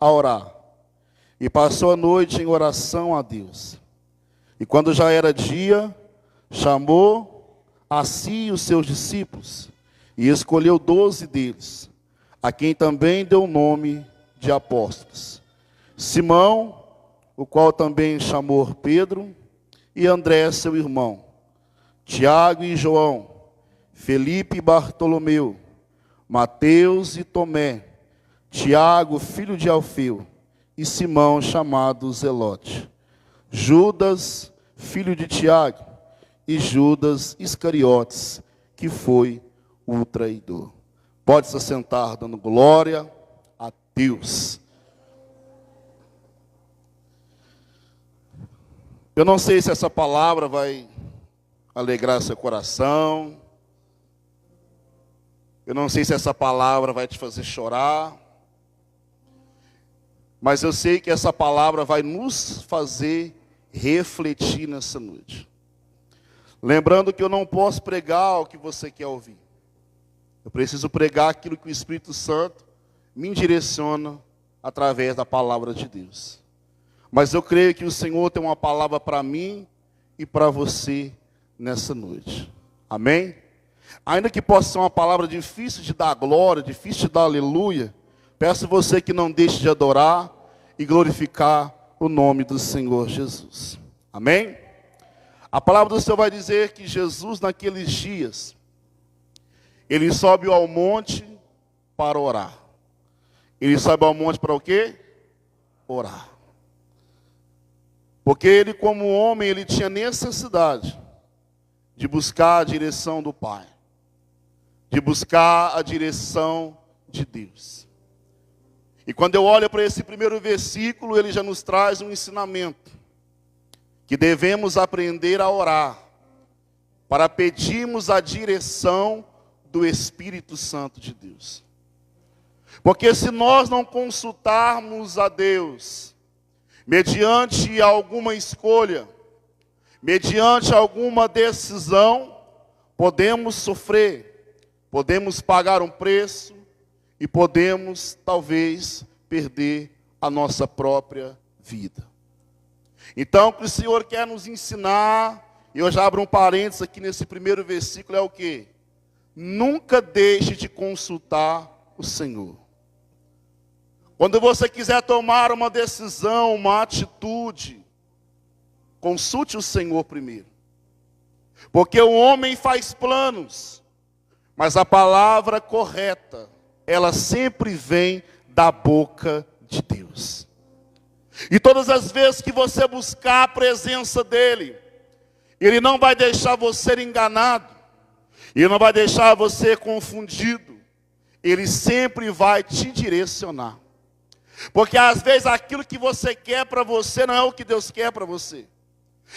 a orar, e passou a noite em oração a Deus. E quando já era dia, chamou a si os seus discípulos, e escolheu 12 deles, a quem também deu o nome de apóstolos. Simão, o qual também chamou Pedro, e André, seu irmão, Tiago e João, Felipe e Bartolomeu, Mateus e Tomé, Tiago, filho de Alfeu, e Simão, chamado Zelote, Judas, filho de Tiago, e Judas Iscariotes, que foi o traidor. Pode se assentar dando glória a Deus. Eu não sei se essa palavra vai alegrar seu coração. Eu não sei se essa palavra vai te fazer chorar. Mas eu sei que essa palavra vai nos fazer refletir nessa noite. Lembrando que eu não posso pregar o que você quer ouvir. Eu preciso pregar aquilo que o Espírito Santo me direciona através da palavra de Deus. Mas eu creio que o Senhor tem uma palavra para mim e para você nessa noite. Amém? Ainda que possa ser uma palavra difícil de dar glória, difícil de dar aleluia, peço a você que não deixe de adorar e glorificar o nome do Senhor Jesus. Amém? A palavra do Senhor vai dizer que Jesus, naqueles dias, ele sobe ao monte para orar. Ele sobe ao monte para o quê? Orar. Porque ele, como homem, ele tinha necessidade de buscar a direção do Pai, de buscar a direção de Deus. E quando eu olho para esse primeiro versículo, ele já nos traz um ensinamento, que devemos aprender a orar, para pedirmos a direção do Espírito Santo de Deus. Porque se nós não consultarmos a Deus, mediante alguma escolha, mediante alguma decisão, podemos sofrer, podemos pagar um preço e podemos, talvez, perder a nossa própria vida. Então, o que o Senhor quer nos ensinar, e eu já abro um parênteses aqui nesse primeiro versículo, é o quê? Nunca deixe de consultar o Senhor. Quando você quiser tomar uma decisão, uma atitude, consulte o Senhor primeiro. Porque o homem faz planos, mas a palavra correta, ela sempre vem da boca de Deus. E todas as vezes que você buscar a presença dEle, Ele não vai deixar você enganado, Ele não vai deixar você confundido, Ele sempre vai te direcionar. Porque às vezes aquilo que você quer para você não é o que Deus quer para você.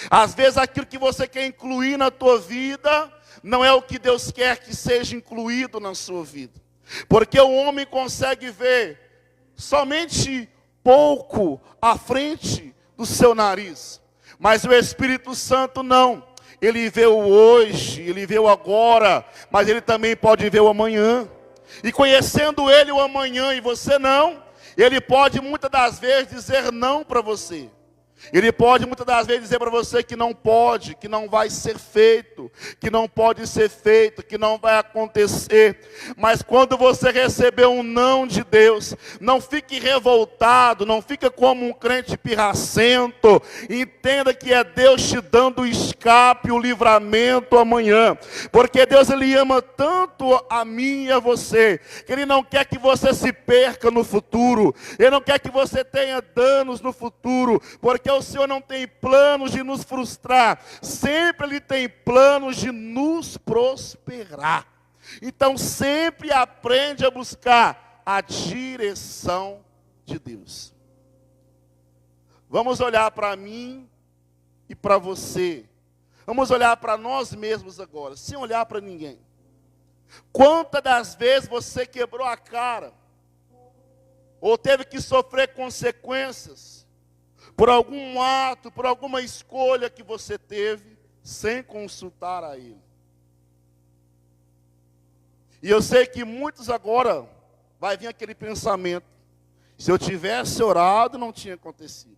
Às vezes aquilo que você quer incluir na tua vida não é o que Deus quer que seja incluído na sua vida. Porque o homem consegue ver somente pouco à frente do seu nariz. Mas o Espírito Santo não. Ele vê o hoje, ele vê o agora, mas ele também pode ver o amanhã. E conhecendo ele o amanhã e você não, ele pode muitas das vezes dizer não para você. Ele pode muitas das vezes dizer para você que não pode, que não vai ser feito, que não pode ser feito, que não vai acontecer. Mas quando você receber um não de Deus, não fique revoltado, não fique como um crente pirracento. Entenda que é Deus te dando o escape, o livramento amanhã. Porque Deus, Ele ama tanto a mim e a você, que Ele não quer que você se perca no futuro. Ele não quer que você tenha danos no futuro, porque o Senhor não tem planos de nos frustrar, sempre Ele tem planos de nos prosperar. Então sempre aprende a buscar a direção de Deus. Vamos olhar para mim e para você. Vamos olhar para nós mesmos agora, sem olhar para ninguém. Quantas das vezes você quebrou a cara, ou teve que sofrer consequências, por algum ato, por alguma escolha que você teve, sem consultar a Ele. E eu sei que muitos agora, vai vir aquele pensamento, Se eu tivesse orado, não tinha acontecido.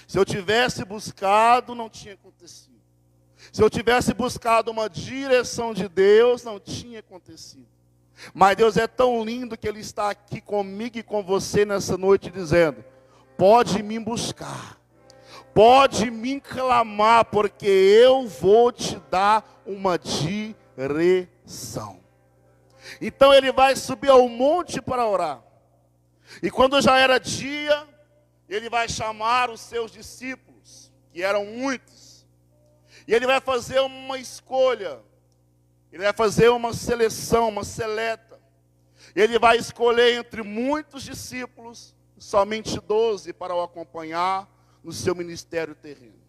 Se eu tivesse buscado, não tinha acontecido. Se eu tivesse buscado uma direção de Deus, não tinha acontecido. Mas Deus é tão lindo que Ele está aqui comigo e com você nessa noite dizendo: pode me buscar, pode me clamar, porque eu vou te dar uma direção. Então Ele vai subir ao monte para orar. E quando já era dia, Ele vai chamar os seus discípulos, que eram muitos. E Ele vai fazer uma escolha. Ele vai fazer uma seleção, uma seleta. Ele vai escolher entre muitos discípulos, somente 12 para o acompanhar no seu ministério terreno.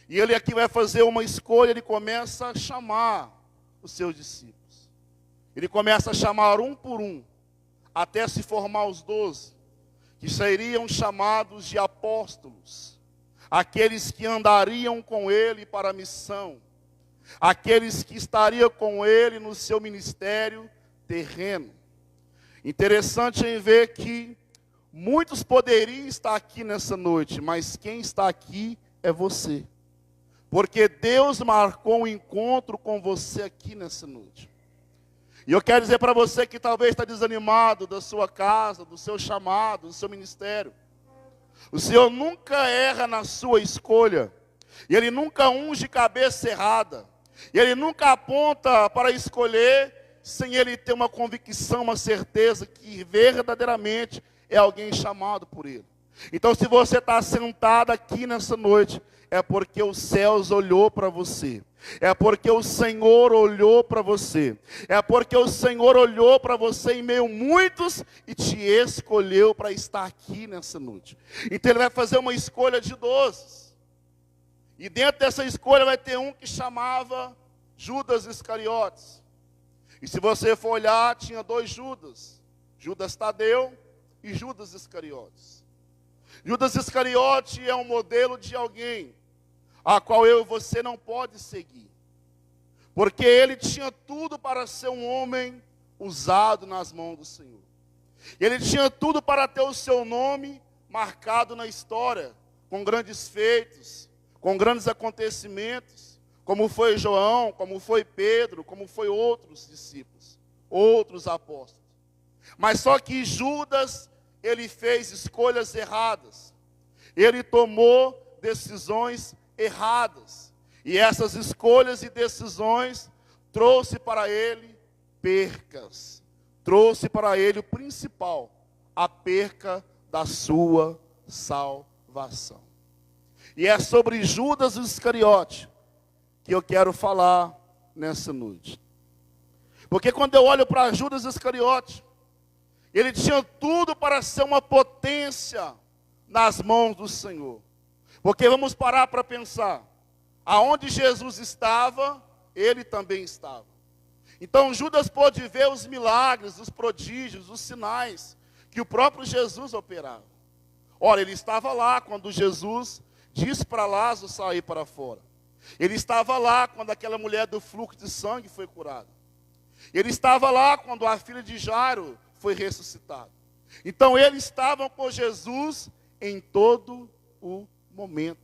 E Ele aqui vai fazer uma escolha, Ele começa a chamar os seus discípulos. Ele começa a chamar um por um, até se formar os 12, que seriam chamados de apóstolos, aqueles que andariam com Ele para a missão, aqueles que estariam com Ele no seu ministério terreno. Interessante em ver que muitos poderiam estar aqui nessa noite, mas quem está aqui é você. Porque Deus marcou um encontro com você aqui nessa noite. E eu quero dizer para você que talvez está desanimado da sua casa, do seu chamado, do seu ministério. O Senhor nunca erra na sua escolha. E Ele nunca unge cabeça errada. E Ele nunca aponta para escolher sem Ele ter uma convicção, uma certeza que verdadeiramente é alguém chamado por Ele. Então, se você está sentado aqui nessa noite, é porque os céus olhou para você. É porque o Senhor olhou para você. É porque o Senhor olhou para você em meio a muitos e te escolheu para estar aqui nessa noite. Então Ele vai fazer uma escolha de 12. E dentro dessa escolha vai ter um que chamava Judas Iscariotes. E se você for olhar, tinha 2 Judas. Judas Tadeu e Judas Iscariotes. Judas Iscariote é um modelo de alguém a qual eu e você não pode seguir. Porque ele tinha tudo para ser um homem usado nas mãos do Senhor. Ele tinha tudo para ter o seu nome marcado na história, com grandes feitos, com grandes acontecimentos, como foi João, como foi Pedro, como foi outros discípulos, outros apóstolos. Mas só que Judas, ele fez escolhas erradas. Ele tomou decisões erradas. E essas escolhas e decisões trouxe para ele percas. Trouxe para ele o principal, a perca da sua salvação. E é sobre Judas Iscariote que eu quero falar nessa noite. Porque quando eu olho para Judas Iscariote, ele tinha tudo para ser uma potência nas mãos do Senhor. Porque vamos parar para pensar, aonde Jesus estava, ele também estava. Então Judas pôde ver os milagres, os prodígios, os sinais que o próprio Jesus operava. Ora, ele estava lá quando Jesus disse para Lázaro sair para fora. Ele estava lá quando aquela mulher do fluxo de sangue foi curada. Ele estava lá quando a filha de Jairo foi ressuscitada. Então eles estavam com Jesus em todo o momento.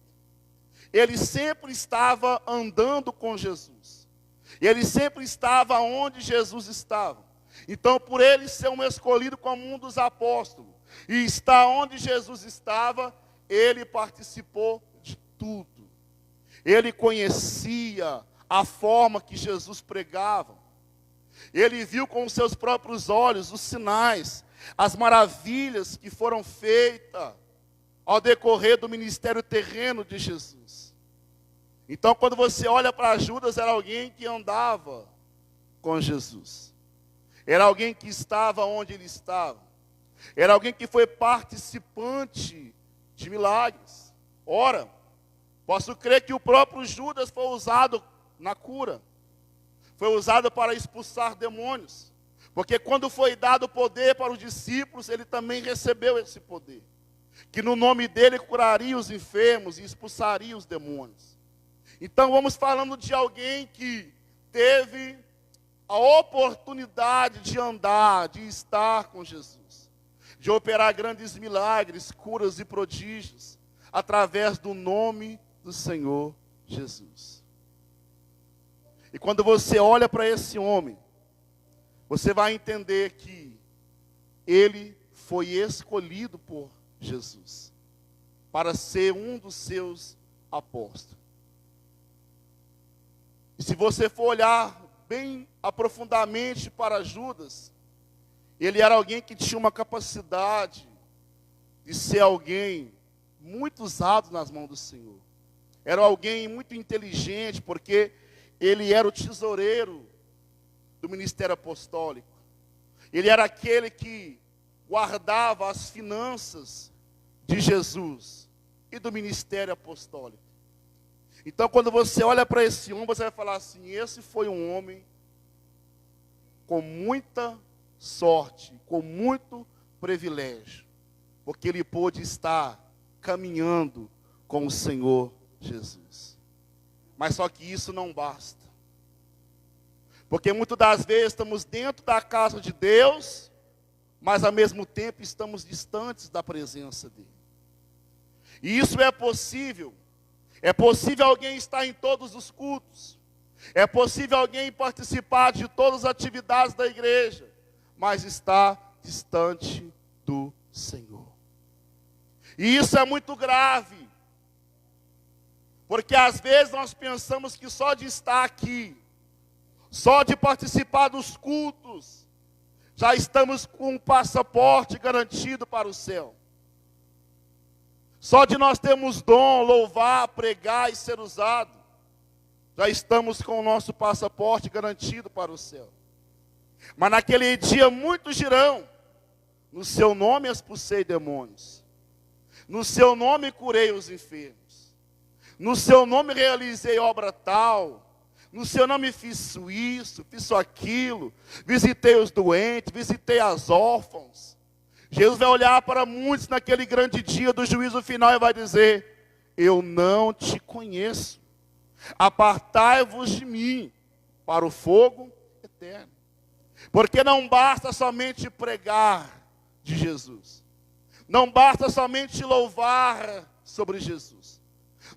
Ele sempre estava andando com Jesus. Ele sempre estava onde Jesus estava. Então, por ele ser um escolhido como um dos apóstolos, e estar onde Jesus estava, ele participou de tudo. Ele conhecia a forma que Jesus pregava. Ele viu com os seus próprios olhos os sinais, as maravilhas que foram feitas ao decorrer do ministério terreno de Jesus. Então, quando você olha para Judas, era alguém que andava com Jesus. Era alguém que estava onde ele estava. Era alguém que foi participante de milagres. Ora, posso crer que o próprio Judas foi usado na cura. Foi usado para expulsar demônios. Porque quando foi dado poder para os discípulos, ele também recebeu esse poder. Que no nome dele curaria os enfermos e expulsaria os demônios. Então vamos falando de alguém que teve a oportunidade de andar, de estar com Jesus. de operar grandes milagres, curas e prodígios, através do nome do Senhor Jesus. E quando você olha para esse homem, você vai entender que ele foi escolhido por Jesus para ser um dos seus apóstolos. E se você for olhar bem aprofundadamente para Judas, ele era alguém que tinha uma capacidade de ser alguém muito usado nas mãos do Senhor. Era alguém muito inteligente, porque ele era o tesoureiro do ministério apostólico. Ele era aquele que guardava as finanças de Jesus e do ministério apostólico. Então, quando você olha para esse homem, você vai falar assim: esse foi um homem com muita sorte, com muito privilégio, porque ele pôde estar caminhando com o Senhor Jesus. Mas só que isso não basta. Porque muitas das vezes estamos dentro da casa de Deus, mas ao mesmo tempo estamos distantes da presença dEle. E isso é possível. É possível alguém estar em todos os cultos. É possível alguém participar de todas as atividades da igreja, mas está distante do Senhor. E isso é muito grave. Porque às vezes nós pensamos que só de estar aqui, só de participar dos cultos, já estamos com um passaporte garantido para o céu. Só de nós termos dom, louvar, pregar e ser usado, já estamos com o nosso passaporte garantido para o céu. Mas naquele dia muitos dirão: no seu nome expulsei demônios, no seu nome curei os enfermos, no seu nome realizei obra tal, no seu nome fiz isso, fiz aquilo, visitei os doentes, visitei as órfãos. Jesus vai olhar para muitos naquele grande dia do juízo final e vai dizer: eu não te conheço, apartai-vos de mim para o fogo eterno. Porque não basta somente pregar de Jesus, não basta somente louvar sobre Jesus,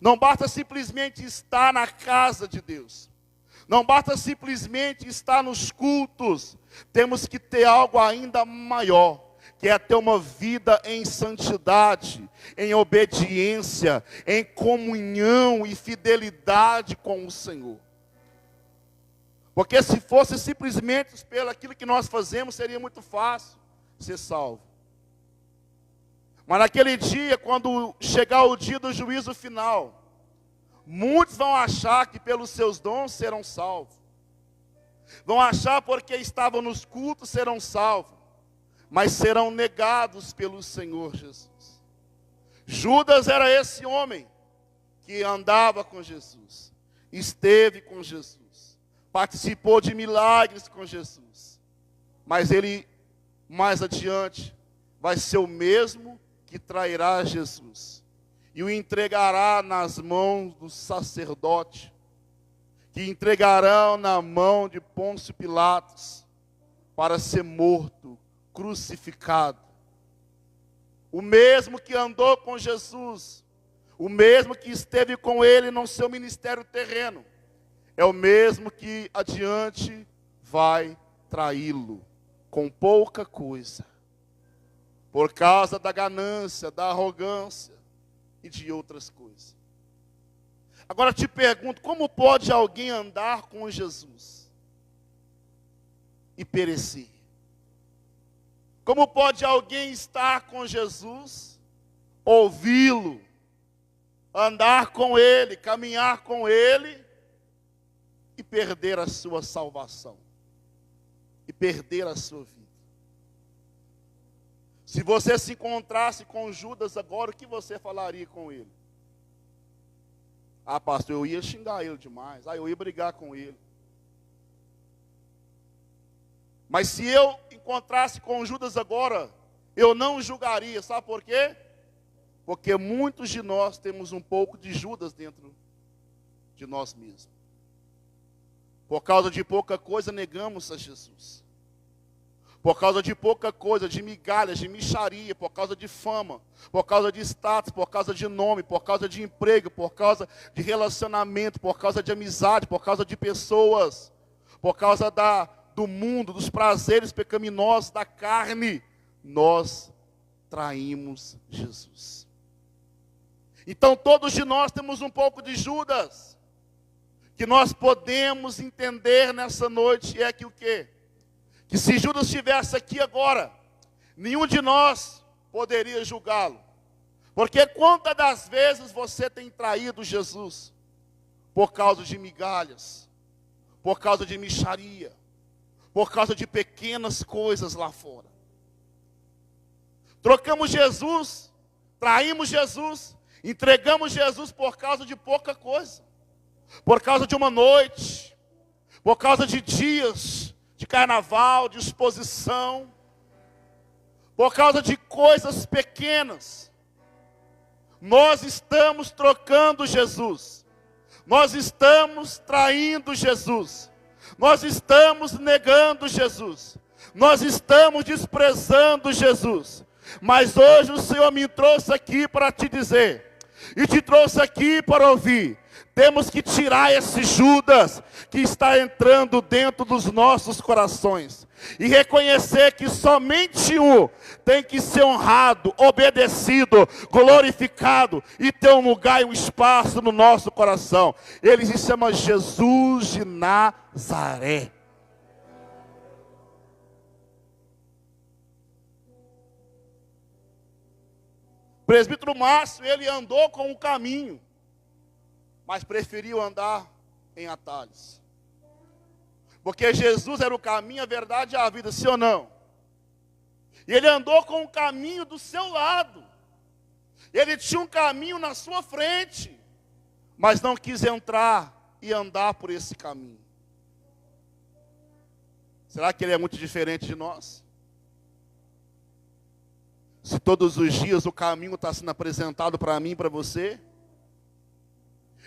não basta simplesmente estar na casa de Deus, não basta simplesmente estar nos cultos. Temos que ter algo ainda maior, que é ter uma vida em santidade, em obediência, em comunhão e fidelidade com o Senhor. Porque se fosse simplesmente pelo aquilo que nós fazemos, seria muito fácil ser salvo. Mas naquele dia, quando chegar o dia do juízo final, muitos vão achar que pelos seus dons serão salvos. Vão achar porque estavam nos cultos serão salvos, mas serão negados pelo Senhor Jesus. Judas era esse homem que andava com Jesus, esteve com Jesus, participou de milagres com Jesus. Mas ele, mais adiante, vai ser o mesmo que trairá Jesus e o entregará nas mãos do sacerdote, que entregarão na mão de Pôncio Pilatos, para ser morto, crucificado. O mesmo que andou com Jesus, o mesmo que esteve com ele no seu ministério terreno, é o mesmo que adiante vai traí-lo com pouca coisa, por causa da ganância, da arrogância e de outras coisas. Agora te pergunto, como pode alguém andar com Jesus e perecer? Como pode alguém estar com Jesus, ouvi-lo, andar com Ele, caminhar com Ele e perder a sua salvação, e perder a sua vida? Se você se encontrasse com Judas agora, o que você falaria com ele? Ah, pastor, eu ia xingar ele demais, eu ia brigar com ele. Mas se eu encontrasse com Judas agora, eu não julgaria. Sabe por quê? Porque muitos de nós temos um pouco de Judas dentro de nós mesmos. Por causa de pouca coisa, negamos a Jesus. por causa de pouca coisa, de migalhas, de mixaria, por causa de fama, por causa de status, por causa de nome, por causa de emprego, por causa de relacionamento, por causa de amizade, por causa de pessoas, por causa do mundo, dos prazeres pecaminosos da carne, nós traímos Jesus. Então todos de nós temos um pouco de Judas, que nós podemos entender nessa noite, é que o quê? Que se Judas estivesse aqui agora, nenhum de nós poderia julgá-lo. Porque quantas das vezes você tem traído Jesus? Por causa de migalhas, por causa de mixaria, por causa de pequenas coisas lá fora. Trocamos Jesus, traímos Jesus, entregamos Jesus por causa de pouca coisa. Por causa de uma noite, por causa de dias de carnaval, de exposição, por causa de coisas pequenas. Nós estamos trocando Jesus, nós estamos traindo Jesus, nós estamos negando Jesus, nós estamos desprezando Jesus. Mas hoje o Senhor me trouxe aqui para te dizer, e te trouxe aqui para ouvir. Temos que tirar esse Judas que está entrando dentro dos nossos corações. E reconhecer que somente um tem que ser honrado, obedecido, glorificado e ter um lugar e um espaço no nosso coração. Ele se chama Jesus de Nazaré. O presbítero Márcio, ele andou com o caminho, mas preferiu andar em atalhos. Porque Jesus era o caminho, a verdade e a vida, sim ou não? E ele andou com o caminho do seu lado. Ele tinha um caminho na sua frente, mas não quis entrar e andar por esse caminho. Será que ele é muito diferente de nós? Se todos os dias o caminho está sendo apresentado para mim e para você,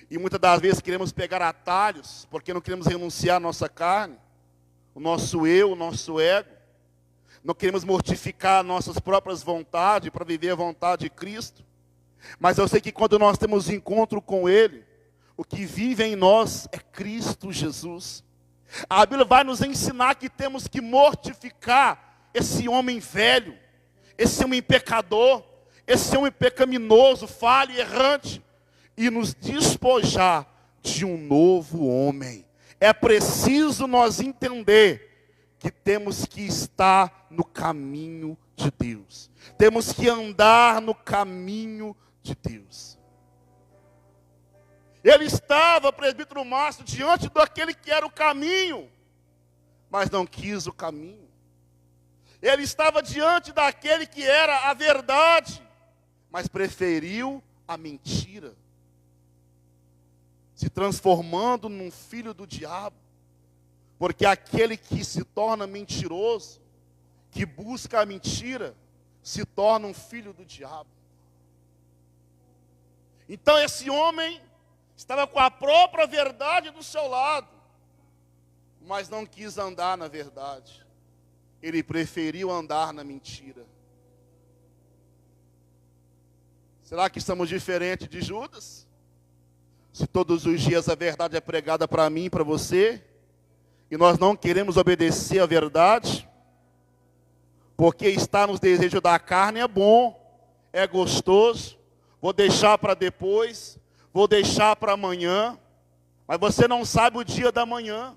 e muitas das vezes queremos pegar atalhos, porque não queremos renunciar à nossa carne, o nosso eu, o nosso ego. Não queremos mortificar nossas próprias vontades para viver a vontade de Cristo. Mas eu sei que quando nós temos encontro com Ele, o que vive em nós é Cristo Jesus. A Bíblia vai nos ensinar que temos que mortificar esse homem velho, esse homem pecador, esse homem pecaminoso, falho e errante, e nos despojar de um novo homem. É preciso nós entender que temos que estar no caminho de Deus. Temos que andar no caminho de Deus. Ele estava, presbítero Márcio, diante daquele que era o caminho, mas não quis o caminho. Ele estava diante daquele que era a verdade, mas preferiu a mentira, se transformando num filho do diabo. Porque aquele que se torna mentiroso, que busca a mentira, se torna um filho do diabo. Então esse homem estava com a própria verdade do seu lado, mas não quis andar na verdade. Ele preferiu andar na mentira. Será que estamos diferentes de Judas? Se todos os dias a verdade é pregada para mim e para você, e nós não queremos obedecer à verdade, porque estar nos desejos da carne é bom, é gostoso, vou deixar para depois, vou deixar para amanhã, mas você não sabe o dia da manhã,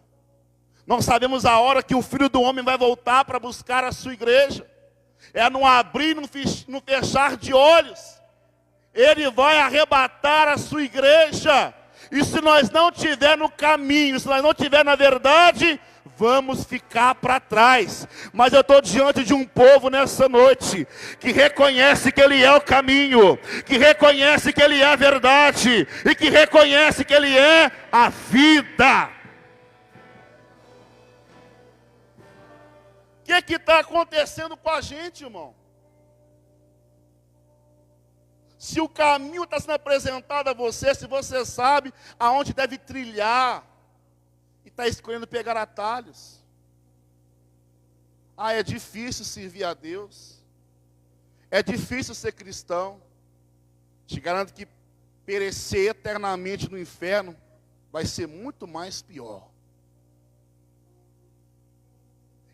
não sabemos a hora que o Filho do Homem vai voltar para buscar a sua igreja, é no abrir e no fechar de olhos. Ele vai arrebatar a sua igreja. E se nós não estiver no caminho, se nós não estiver na verdade, vamos ficar para trás. Mas eu estou diante de um povo nessa noite, que reconhece que Ele é o caminho, que reconhece que Ele é a verdade, e que reconhece que Ele é a vida. O que está acontecendo com a gente, irmão? Se o caminho está sendo apresentado a você, se você sabe aonde deve trilhar, e está escolhendo pegar atalhos. Ah, é difícil servir a Deus. É difícil ser cristão. Te garanto que perecer eternamente no inferno vai ser muito mais pior.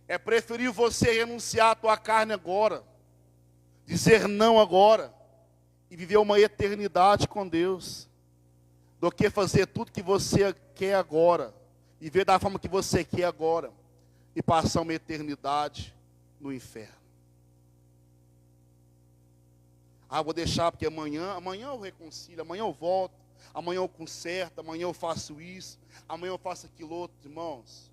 É preferir você renunciar à tua carne agora, dizer não agora, e viver uma eternidade com Deus, do que fazer tudo que você quer agora, e ver da forma que você quer agora, e passar uma eternidade no inferno. Ah, vou deixar porque amanhã eu reconcilio, amanhã eu volto, amanhã eu conserto, amanhã eu faço isso, amanhã eu faço aquilo outro, irmãos.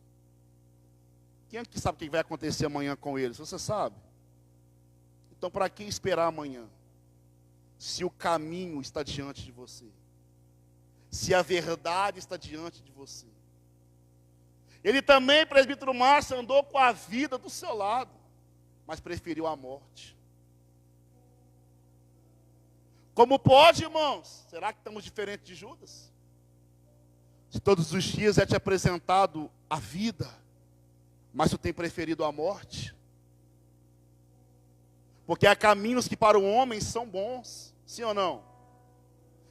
Quem é que sabe o que vai acontecer amanhã com eles? Você sabe? Então, para que esperar amanhã? Se o caminho está diante de você. Se a verdade está diante de você. Ele também, presbítero Márcio, andou com a vida do seu lado, mas preferiu a morte. Como pode, irmãos? Será que estamos diferentes de Judas? Se todos os dias é te apresentado a vida, mas tu tem preferido a morte? Porque há caminhos que para o homem são bons, sim ou não?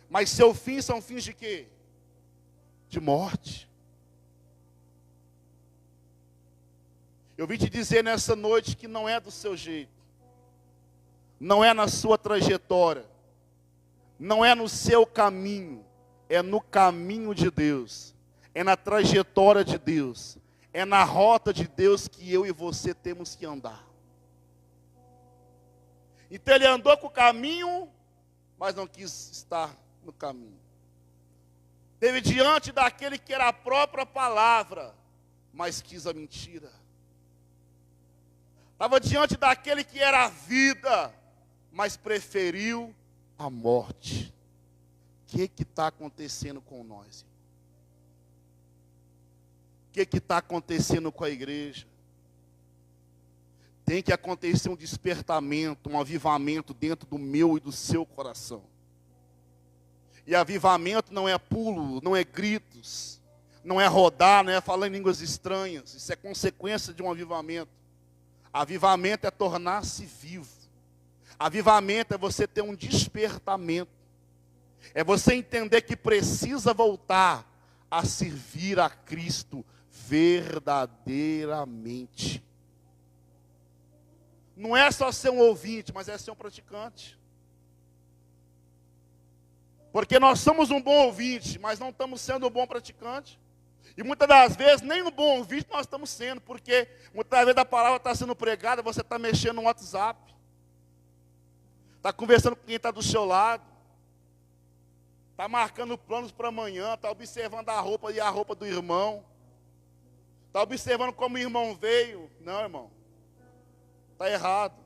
Mas seu fim são fins de quê? De morte. Eu vim te dizer nessa noite que não é do seu jeito, não é na sua trajetória, não é no seu caminho, é no caminho de Deus, é na trajetória de Deus, é na rota de Deus que eu e você temos que andar. Então ele andou com o caminho, mas não quis estar no caminho. Teve diante daquele que era a própria palavra, mas quis a mentira. Estava diante daquele que era a vida, mas preferiu a morte. O que está acontecendo com nós? O que está acontecendo com a igreja? Tem que acontecer um despertamento, um avivamento dentro do meu e do seu coração. E avivamento não é pulo, não é gritos, não é rodar, não é falar em línguas estranhas. Isso é consequência de um avivamento. Avivamento é tornar-se vivo. Avivamento é você ter um despertamento. É você entender que precisa voltar a servir a Cristo verdadeiramente. Não é só ser um ouvinte, mas é ser um praticante. Porque nós somos um bom ouvinte, mas não estamos sendo um bom praticante. E muitas das vezes, nem no bom ouvinte nós estamos sendo, porque muitas vezes a palavra está sendo pregada, você está mexendo no WhatsApp, está conversando com quem está do seu lado, está marcando planos para amanhã, está observando a roupa e a roupa do irmão, está observando como o irmão veio. Não, irmão, está errado.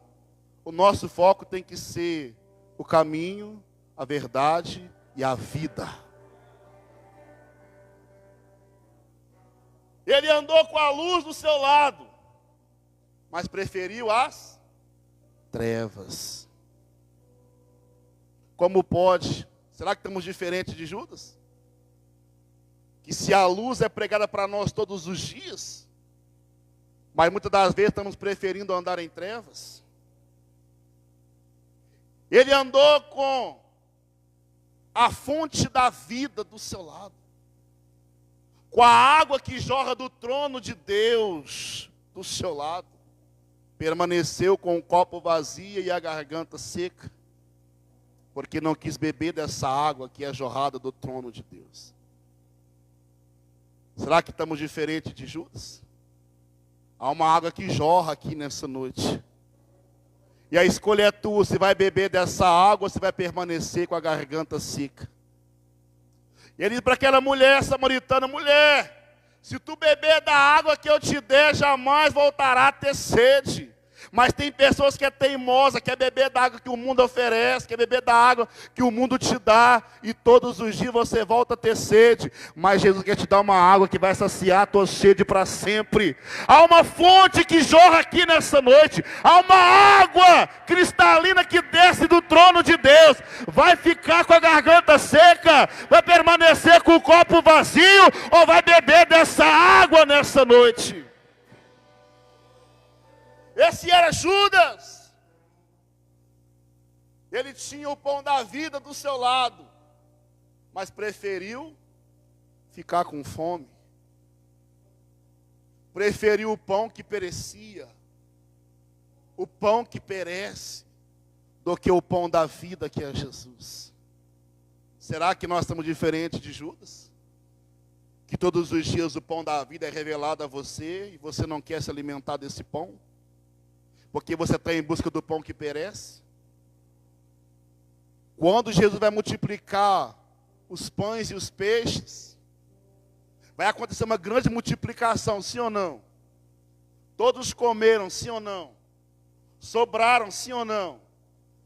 O nosso foco tem que ser o caminho, a verdade e a vida. Ele andou com a luz do seu lado, mas preferiu as trevas. Como pode? Será que estamos diferentes de Judas? Que se a luz é pregada para nós todos os dias, mas muitas das vezes estamos preferindo andar em trevas. Ele andou com a fonte da vida do seu lado, com a água que jorra do trono de Deus do seu lado. Permaneceu com o copo vazio e a garganta seca, porque não quis beber dessa água que é jorrada do trono de Deus. Será que estamos diferentes de Judas? Há uma água que jorra aqui nessa noite. E a escolha é tua, se vai beber dessa água ou se vai permanecer com a garganta seca. E ele diz para aquela mulher samaritana: mulher, se tu beber da água que eu te der, jamais voltará a ter sede. Mas tem pessoas que é teimosa, quer beber da água que o mundo oferece, quer beber da água que o mundo te dá, e todos os dias você volta a ter sede. Mas Jesus quer te dar uma água que vai saciar a tua sede para sempre. Há uma fonte que jorra aqui nessa noite, há uma água cristalina que desce do trono de Deus. Vai ficar com a garganta seca? Vai permanecer com o copo vazio? Ou vai beber dessa água nessa noite? Esse era Judas. Ele tinha o pão da vida do seu lado, mas preferiu ficar com fome. Preferiu o pão que perecia, o pão que perece, do que o pão da vida que é Jesus. Será que nós estamos diferentes de Judas? Que todos os dias o pão da vida é revelado a você e você não quer se alimentar desse pão? Porque você está em busca do pão que perece? Quando Jesus vai multiplicar os pães e os peixes, vai acontecer uma grande multiplicação, sim ou não? Todos comeram, sim ou não? Sobraram, sim ou não?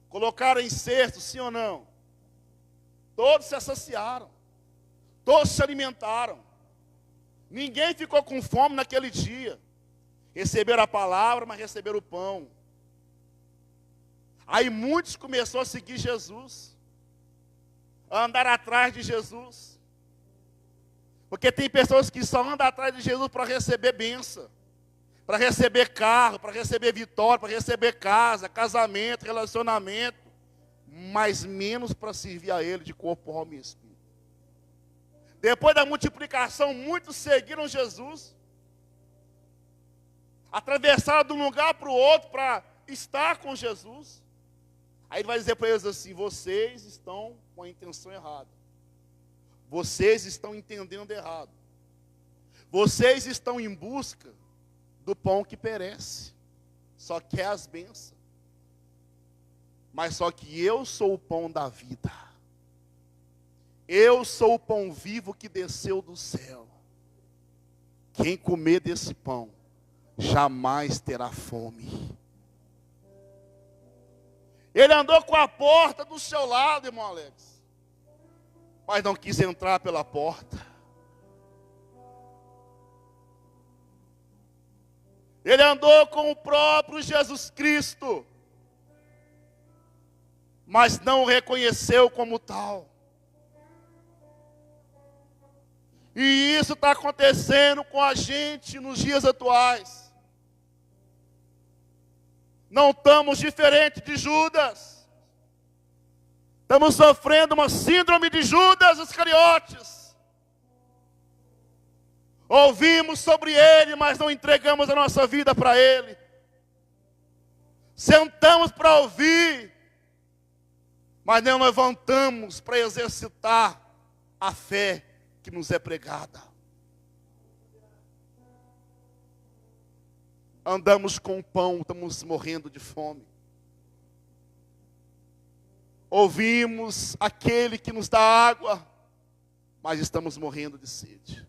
Colocaram em cesto, sim ou não? Todos se saciaram. Todos se alimentaram. Ninguém ficou com fome naquele dia. Receberam a palavra, mas receberam o pão. Aí muitos começaram a seguir Jesus, a andar atrás de Jesus. Porque tem pessoas que só andam atrás de Jesus para receber bênção, para receber carro, para receber vitória, para receber casa, casamento, relacionamento, mas menos para servir a Ele de corpo, alma e espírito. Depois da multiplicação, muitos seguiram Jesus, atravessaram de um lugar para o outro para estar com Jesus. Aí ele vai dizer para eles assim: vocês estão com a intenção errada. Vocês estão entendendo errado. Vocês estão em busca do pão que perece. Só quer as bênçãos. Mas só que eu sou o pão da vida. Eu sou o pão vivo que desceu do céu. Quem comer desse pão jamais terá fome. Ele andou com a porta do seu lado, irmão Alex, mas não quis entrar pela porta. Ele andou com o próprio Jesus Cristo, mas não o reconheceu como tal. E isso está acontecendo com a gente nos dias atuais. Não estamos diferentes de Judas. Estamos sofrendo uma síndrome de Judas Iscariotes. Ouvimos sobre ele, mas não entregamos a nossa vida para ele. Sentamos para ouvir, mas não levantamos para exercitar a fé que nos é pregada. Andamos com pão, estamos morrendo de fome. Ouvimos aquele que nos dá água, mas estamos morrendo de sede.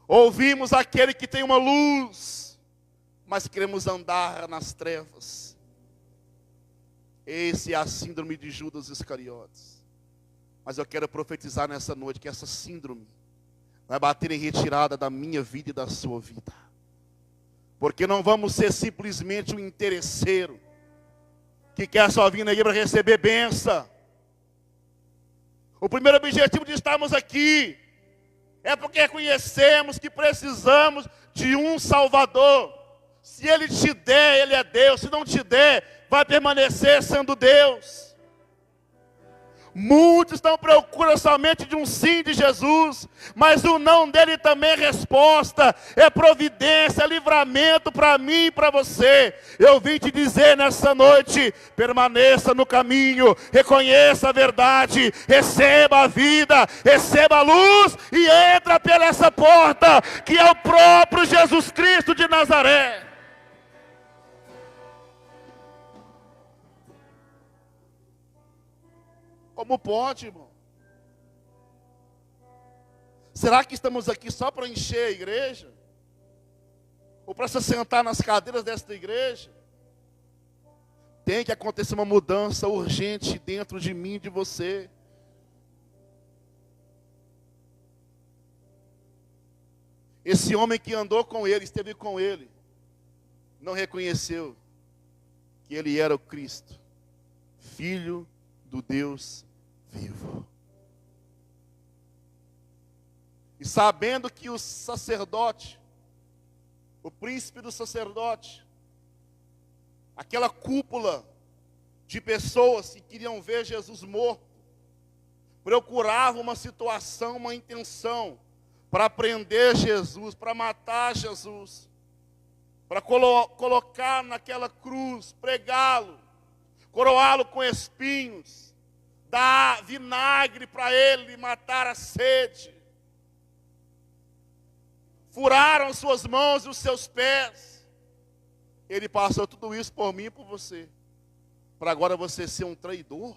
Ouvimos aquele que tem uma luz, mas queremos andar nas trevas. Esse é a síndrome de Judas Iscariotes. Mas eu quero profetizar nessa noite que essa síndrome vai bater em retirada da minha vida e da sua vida. Porque não vamos ser simplesmente um interesseiro que quer só vir na igreja para receber bênção. O primeiro objetivo de estarmos aqui é porque reconhecemos que precisamos de um Salvador. Se Ele te der, Ele é Deus. Se não te der, vai permanecer sendo Deus. Muitos estão procurando somente de um sim de Jesus, mas o não dele também é resposta, é providência, é livramento para mim e para você. Eu vim te dizer nessa noite: permaneça no caminho, reconheça a verdade, receba a vida, receba a luz e entra pela essa porta, que é o próprio Jesus Cristo de Nazaré. Como pode, irmão? Será que estamos aqui só para encher a igreja? Ou para se sentar nas cadeiras desta igreja? Tem que acontecer uma mudança urgente dentro de mim e de você. Esse homem que andou com ele, esteve com ele, não reconheceu que ele era o Cristo, Filho do Deus vivo. E sabendo que o sacerdote, o príncipe do sacerdote, aquela cúpula de pessoas que queriam ver Jesus morto, procuravam uma situação, uma intenção para prender Jesus, para matar Jesus, para colocar naquela cruz, pregá-lo, coroá-lo com espinhos, dar vinagre para ele matar a sede. Furaram suas mãos e os seus pés. Ele passou tudo isso por mim e por você. Para agora você ser um traidor.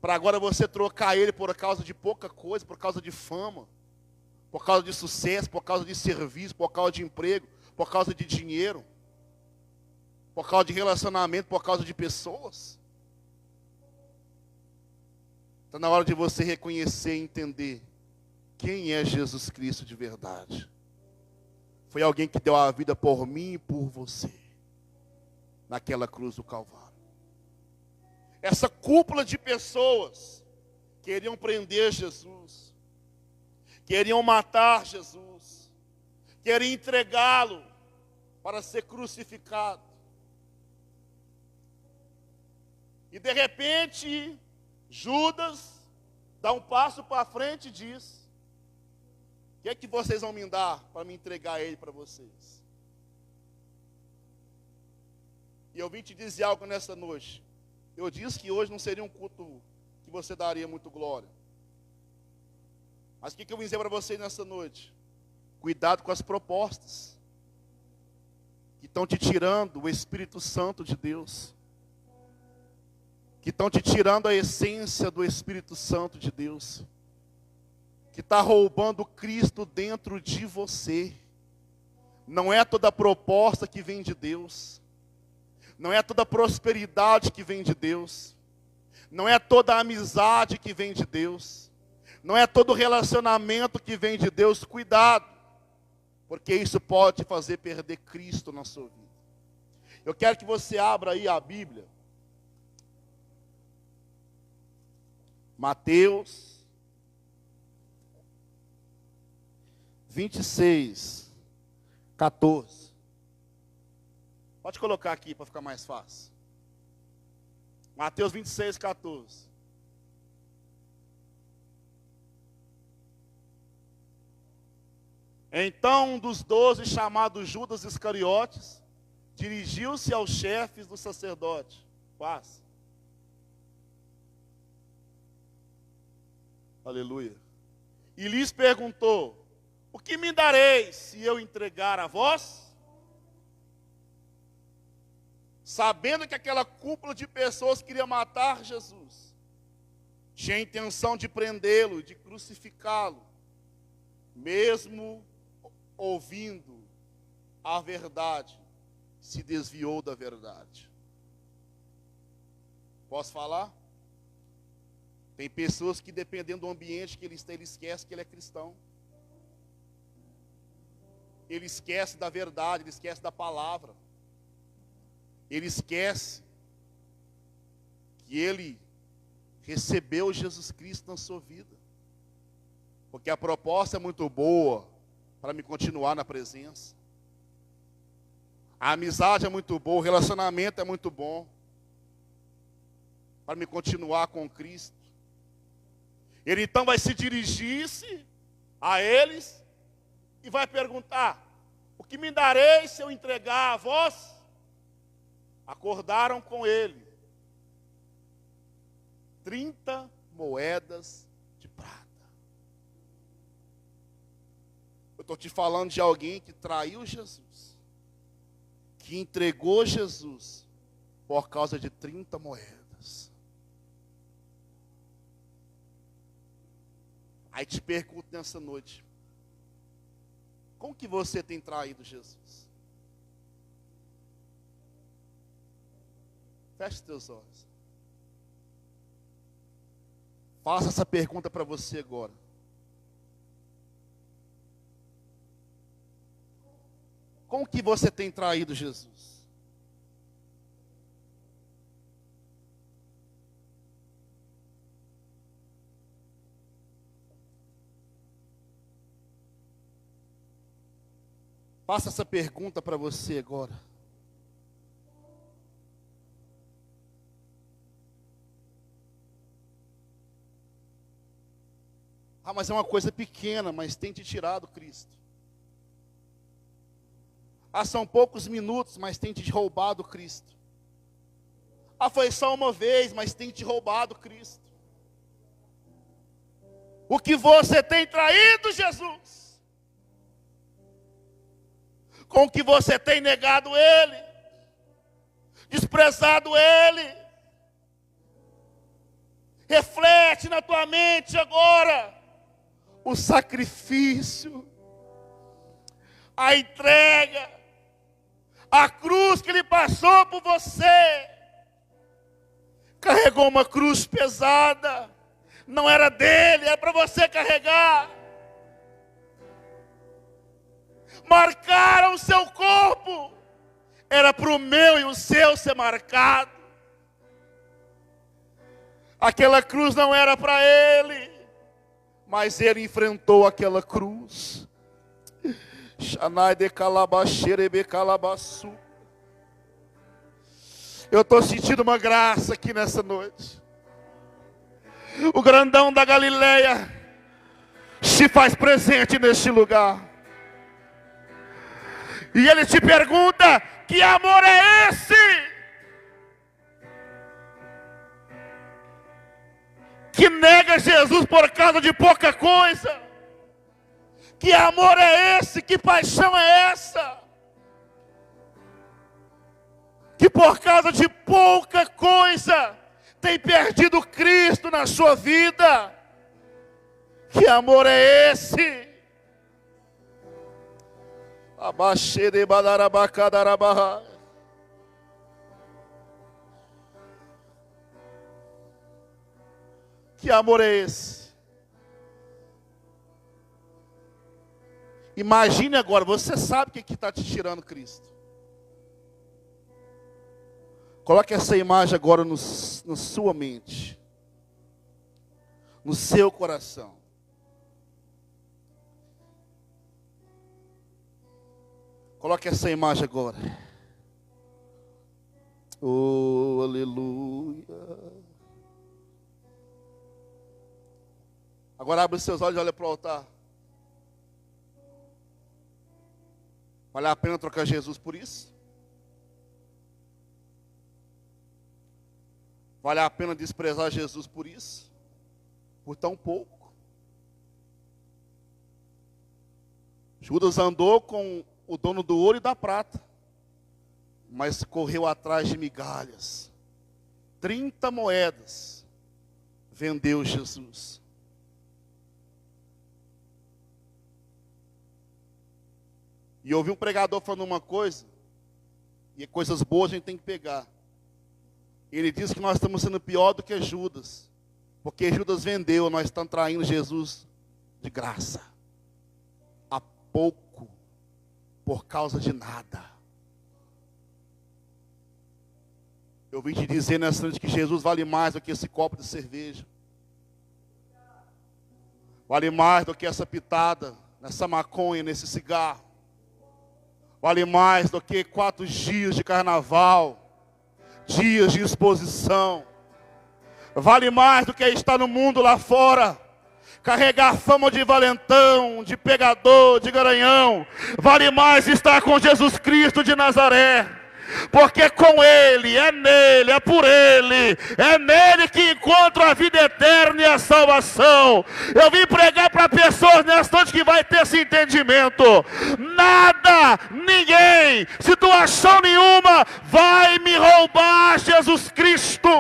Para agora você trocar ele por causa de pouca coisa, por causa de fama, por causa de sucesso, por causa de serviço, por causa de emprego, por causa de dinheiro, por causa de relacionamento, por causa de pessoas. Está na hora de você reconhecer e entender quem é Jesus Cristo de verdade. Foi alguém que deu a vida por mim e por você, naquela cruz do Calvário. Essa cúpula de pessoas queriam prender Jesus, queriam matar Jesus, queriam entregá-lo para ser crucificado. E de repente, Judas dá um passo para frente e diz: o que é que vocês vão me dar para me entregar ele para vocês? E eu vim te dizer algo nessa noite. Eu disse que hoje não seria um culto que você daria muito glória. Mas o que eu vim dizer para vocês nessa noite? Cuidado com as propostas que estão te tirando o Espírito Santo de Deus, que estão te tirando a essência do Espírito Santo de Deus, que está roubando Cristo dentro de você. Não é toda proposta que vem de Deus. Não é toda prosperidade que vem de Deus. Não é toda amizade que vem de Deus. Não é todo relacionamento que vem de Deus. Cuidado, porque isso pode fazer perder Cristo na sua vida. Eu quero que você abra aí a Bíblia. Mateus 26, 14. Pode colocar aqui para ficar mais fácil. Mateus 26, 14. Então um dos 12, chamado Judas Iscariotes, dirigiu-se aos chefes do sacerdote. Paz. Aleluia. E lhes perguntou: o que me dareis se eu entregar a vós? Sabendo que aquela cúpula de pessoas queria matar Jesus, tinha a intenção de prendê-lo, de crucificá-lo, mesmo ouvindo a verdade, se desviou da verdade. Posso falar? Tem pessoas que, dependendo do ambiente que ele está, ele esquece que ele é cristão. Ele esquece da verdade, ele esquece da palavra. Ele esquece que ele recebeu Jesus Cristo na sua vida. Porque a proposta é muito boa para me continuar na presença. A amizade é muito boa, o relacionamento é muito bom para me continuar com Cristo. Ele então vai se dirigir-se a eles e vai perguntar: o que me dareis se eu entregar a vós? Acordaram com ele 30 moedas de prata. Eu estou te falando de alguém que traiu Jesus, que entregou Jesus por causa de 30 moedas. Aí te pergunto nessa noite: como que você tem traído Jesus? Feche teus olhos. Faça essa pergunta para você agora. Como que você tem traído Jesus? Faça essa pergunta para você agora. Ah, mas é uma coisa pequena, mas tem te tirado Cristo. Ah, são poucos minutos, mas tem te roubado Cristo. Ah, foi só uma vez, mas tem te roubado Cristo. O que você tem traído, Jesus? Com o que você tem negado Ele, desprezado Ele. Reflete na tua mente agora o sacrifício, a entrega, a cruz que Ele passou por você. Carregou uma cruz pesada, não era dele, era para você carregar. Marcaram o seu corpo, era para o meu e o seu ser marcado. Aquela cruz não era para ele, mas ele enfrentou aquela cruz. Xanai de calabaxerebe calabaçu. Eu estou sentindo uma graça aqui nessa noite. O grandão da Galileia se faz presente neste lugar. E ele te pergunta: que amor é esse? Que nega Jesus por causa de pouca coisa? Que amor é esse? Que paixão é essa? Que por causa de pouca coisa tem perdido Cristo na sua vida? Que amor é esse? Abaxere badarabacadarabarra. Que amor é esse? Imagine agora, você sabe o que está te tirando Cristo. Coloque essa imagem agora na sua mente, no seu coração. Coloque essa imagem agora. Oh, aleluia. Agora abre os seus olhos e olha para o altar. Vale a pena trocar Jesus por isso? Vale a pena desprezar Jesus por isso? Por tão pouco? Judas andou com o dono do ouro e da prata, mas correu atrás de migalhas. 30 moedas vendeu Jesus. E eu ouvi um pregador falando uma coisa, e coisas boas a gente tem que pegar. Ele disse que nós estamos sendo pior do que Judas, porque Judas vendeu, nós estamos traindo Jesus de graça, a pouco, por causa de nada. Eu vim te dizer nessa noite que Jesus vale mais do que esse copo de cerveja, vale mais do que essa pitada, nessa maconha, nesse cigarro. Vale mais do que 4 dias de carnaval, dias de exposição. Vale mais do que estar no mundo lá fora, carregar fama de valentão, de pegador, de garanhão. Vale mais estar com Jesus Cristo de Nazaré. Porque com Ele, é nele, é por Ele, é nele que encontro a vida eterna e a salvação. Eu vim pregar para pessoas nesta noite que vai ter esse entendimento. Nada, ninguém, situação nenhuma vai me roubar Jesus Cristo.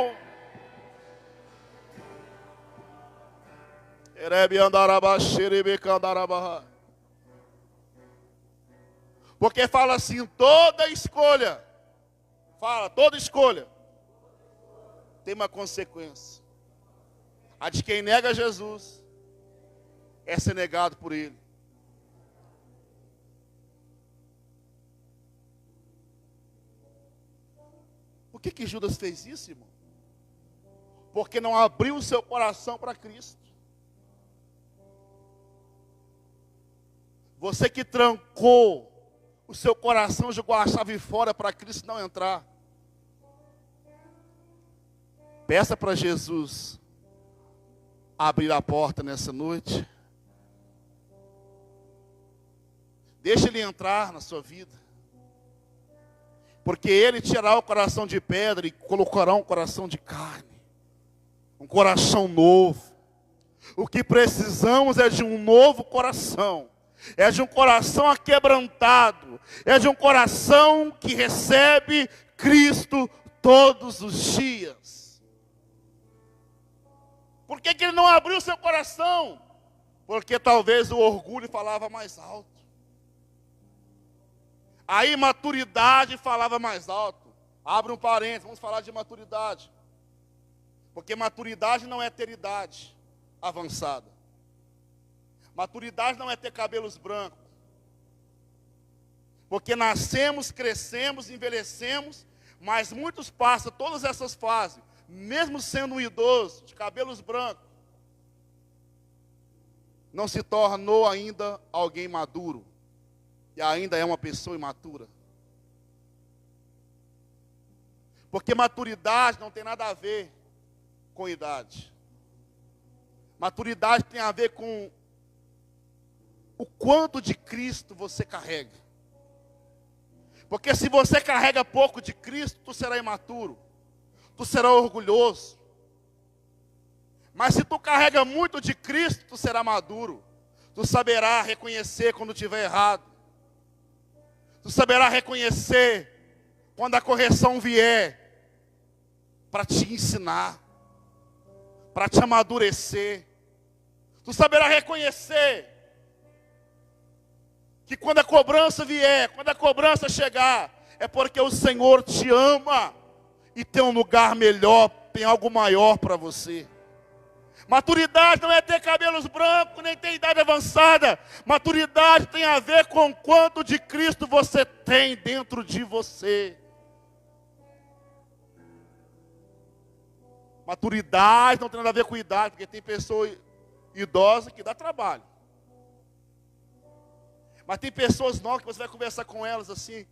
Porque fala assim, toda escolha tem uma consequência. A de quem nega Jesus é ser negado por Ele. Por que Judas fez isso, irmão? Porque não abriu o seu coração para Cristo. Você que trancou o seu coração, jogou a chave fora para Cristo não entrar. Peça para Jesus abrir a porta nessa noite. Deixe Ele entrar na sua vida. Porque Ele tirará o coração de pedra e colocará um coração de carne. Um coração novo. O que precisamos é de um novo coração. É de um coração aquebrantado. É de um coração que recebe Cristo todos os dias. Por que Ele não abriu seu coração? Porque talvez o orgulho falava mais alto. A imaturidade falava mais alto. Abre um parênteses, vamos falar de maturidade. Porque maturidade não é ter idade avançada. Maturidade não é ter cabelos brancos. Porque nascemos, crescemos, envelhecemos, mas muitos passam todas essas fases, mesmo sendo um idoso, de cabelos brancos, não se tornou ainda alguém maduro. E ainda é uma pessoa imatura. Porque maturidade não tem nada a ver com idade. Maturidade tem a ver com o quanto de Cristo você carrega. Porque se você carrega pouco de Cristo, tu será imaturo. Tu será orgulhoso. Mas se tu carrega muito de Cristo, tu será maduro. Tu saberá reconhecer quando estiver errado. Tu saberá reconhecer quando a correção vier para te ensinar, para te amadurecer. Tu saberá reconhecer que quando a cobrança vier, quando a cobrança chegar, é porque o Senhor te ama e tem um lugar melhor, tem algo maior para você. Maturidade não é ter cabelos brancos, nem ter idade avançada. Maturidade tem a ver com quanto de Cristo você tem dentro de você. Maturidade não tem nada a ver com idade, porque tem pessoa idosa que dá trabalho. Mas tem pessoas novas que você vai conversar com elas assim,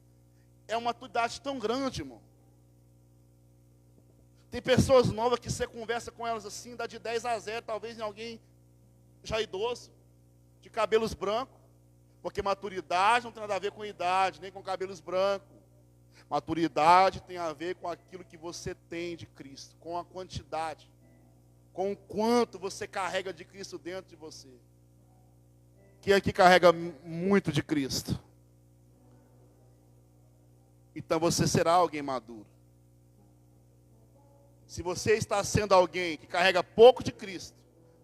é uma maturidade tão grande, irmão. Tem pessoas novas que você conversa com elas assim, dá de 10 a 0, talvez em alguém já idoso, de cabelos brancos. Porque maturidade não tem nada a ver com idade, nem com cabelos brancos. Maturidade tem a ver com aquilo que você tem de Cristo, com a quantidade, com o quanto você carrega de Cristo dentro de você. Quem aqui carrega muito de Cristo? Então você será alguém maduro. Se você está sendo alguém que carrega pouco de Cristo,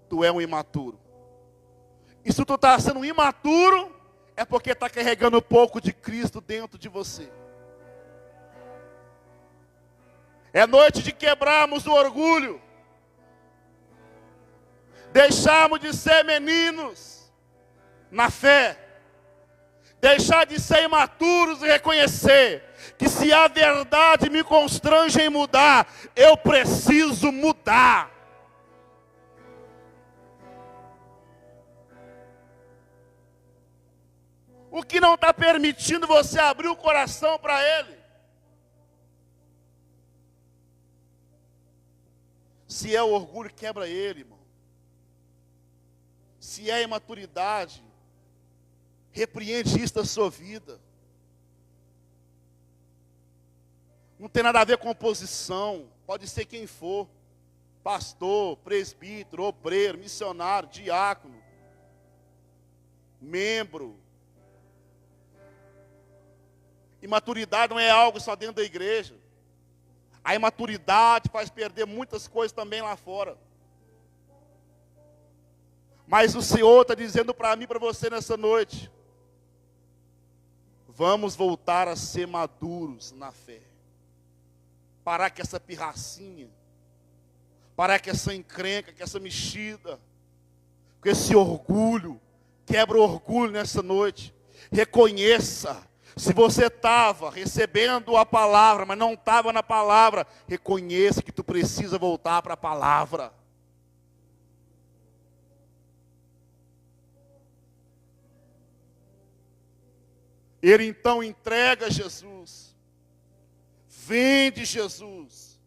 tu é um imaturo. E se tu está sendo um imaturo, é porque está carregando pouco de Cristo dentro de você. É noite de quebrarmos o orgulho. Deixarmos de ser meninos na fé. Deixar de ser imaturos e reconhecer que se a verdade me constrange em mudar, eu preciso mudar. O que não está permitindo você abrir o coração para Ele? Se é o orgulho, quebra ele, irmão. Se é a imaturidade, repreende isso da sua vida. Não tem nada a ver com posição. Pode ser quem for. Pastor, presbítero, obreiro, missionário, diácono, membro. Imaturidade não é algo só dentro da igreja. A imaturidade faz perder muitas coisas também lá fora. Mas o Senhor está dizendo para mim e para você nessa noite: vamos voltar a ser maduros na fé. Parar com essa pirracinha. Parar com essa encrenca, com essa mexida. Com esse orgulho. Quebra o orgulho nessa noite. Reconheça. Se você estava recebendo a palavra, mas não estava na palavra, reconheça que tu precisa voltar para a palavra. Ele então entrega Jesus, vende Jesus,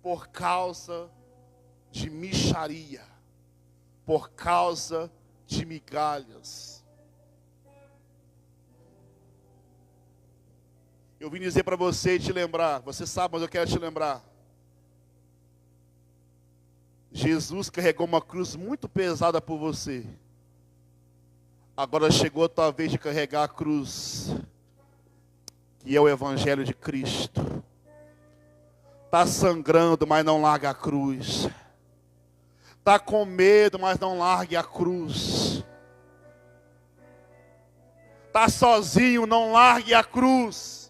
por causa de mixaria, por causa de migalhas. Eu vim dizer para você e te lembrar. Você sabe, mas eu quero te lembrar. Jesus carregou uma cruz muito pesada por você. Agora chegou a tua vez de carregar a cruz, que é o Evangelho de Cristo. Está sangrando, mas não larga a cruz. Está com medo, mas não largue a cruz. Está sozinho, não largue a cruz.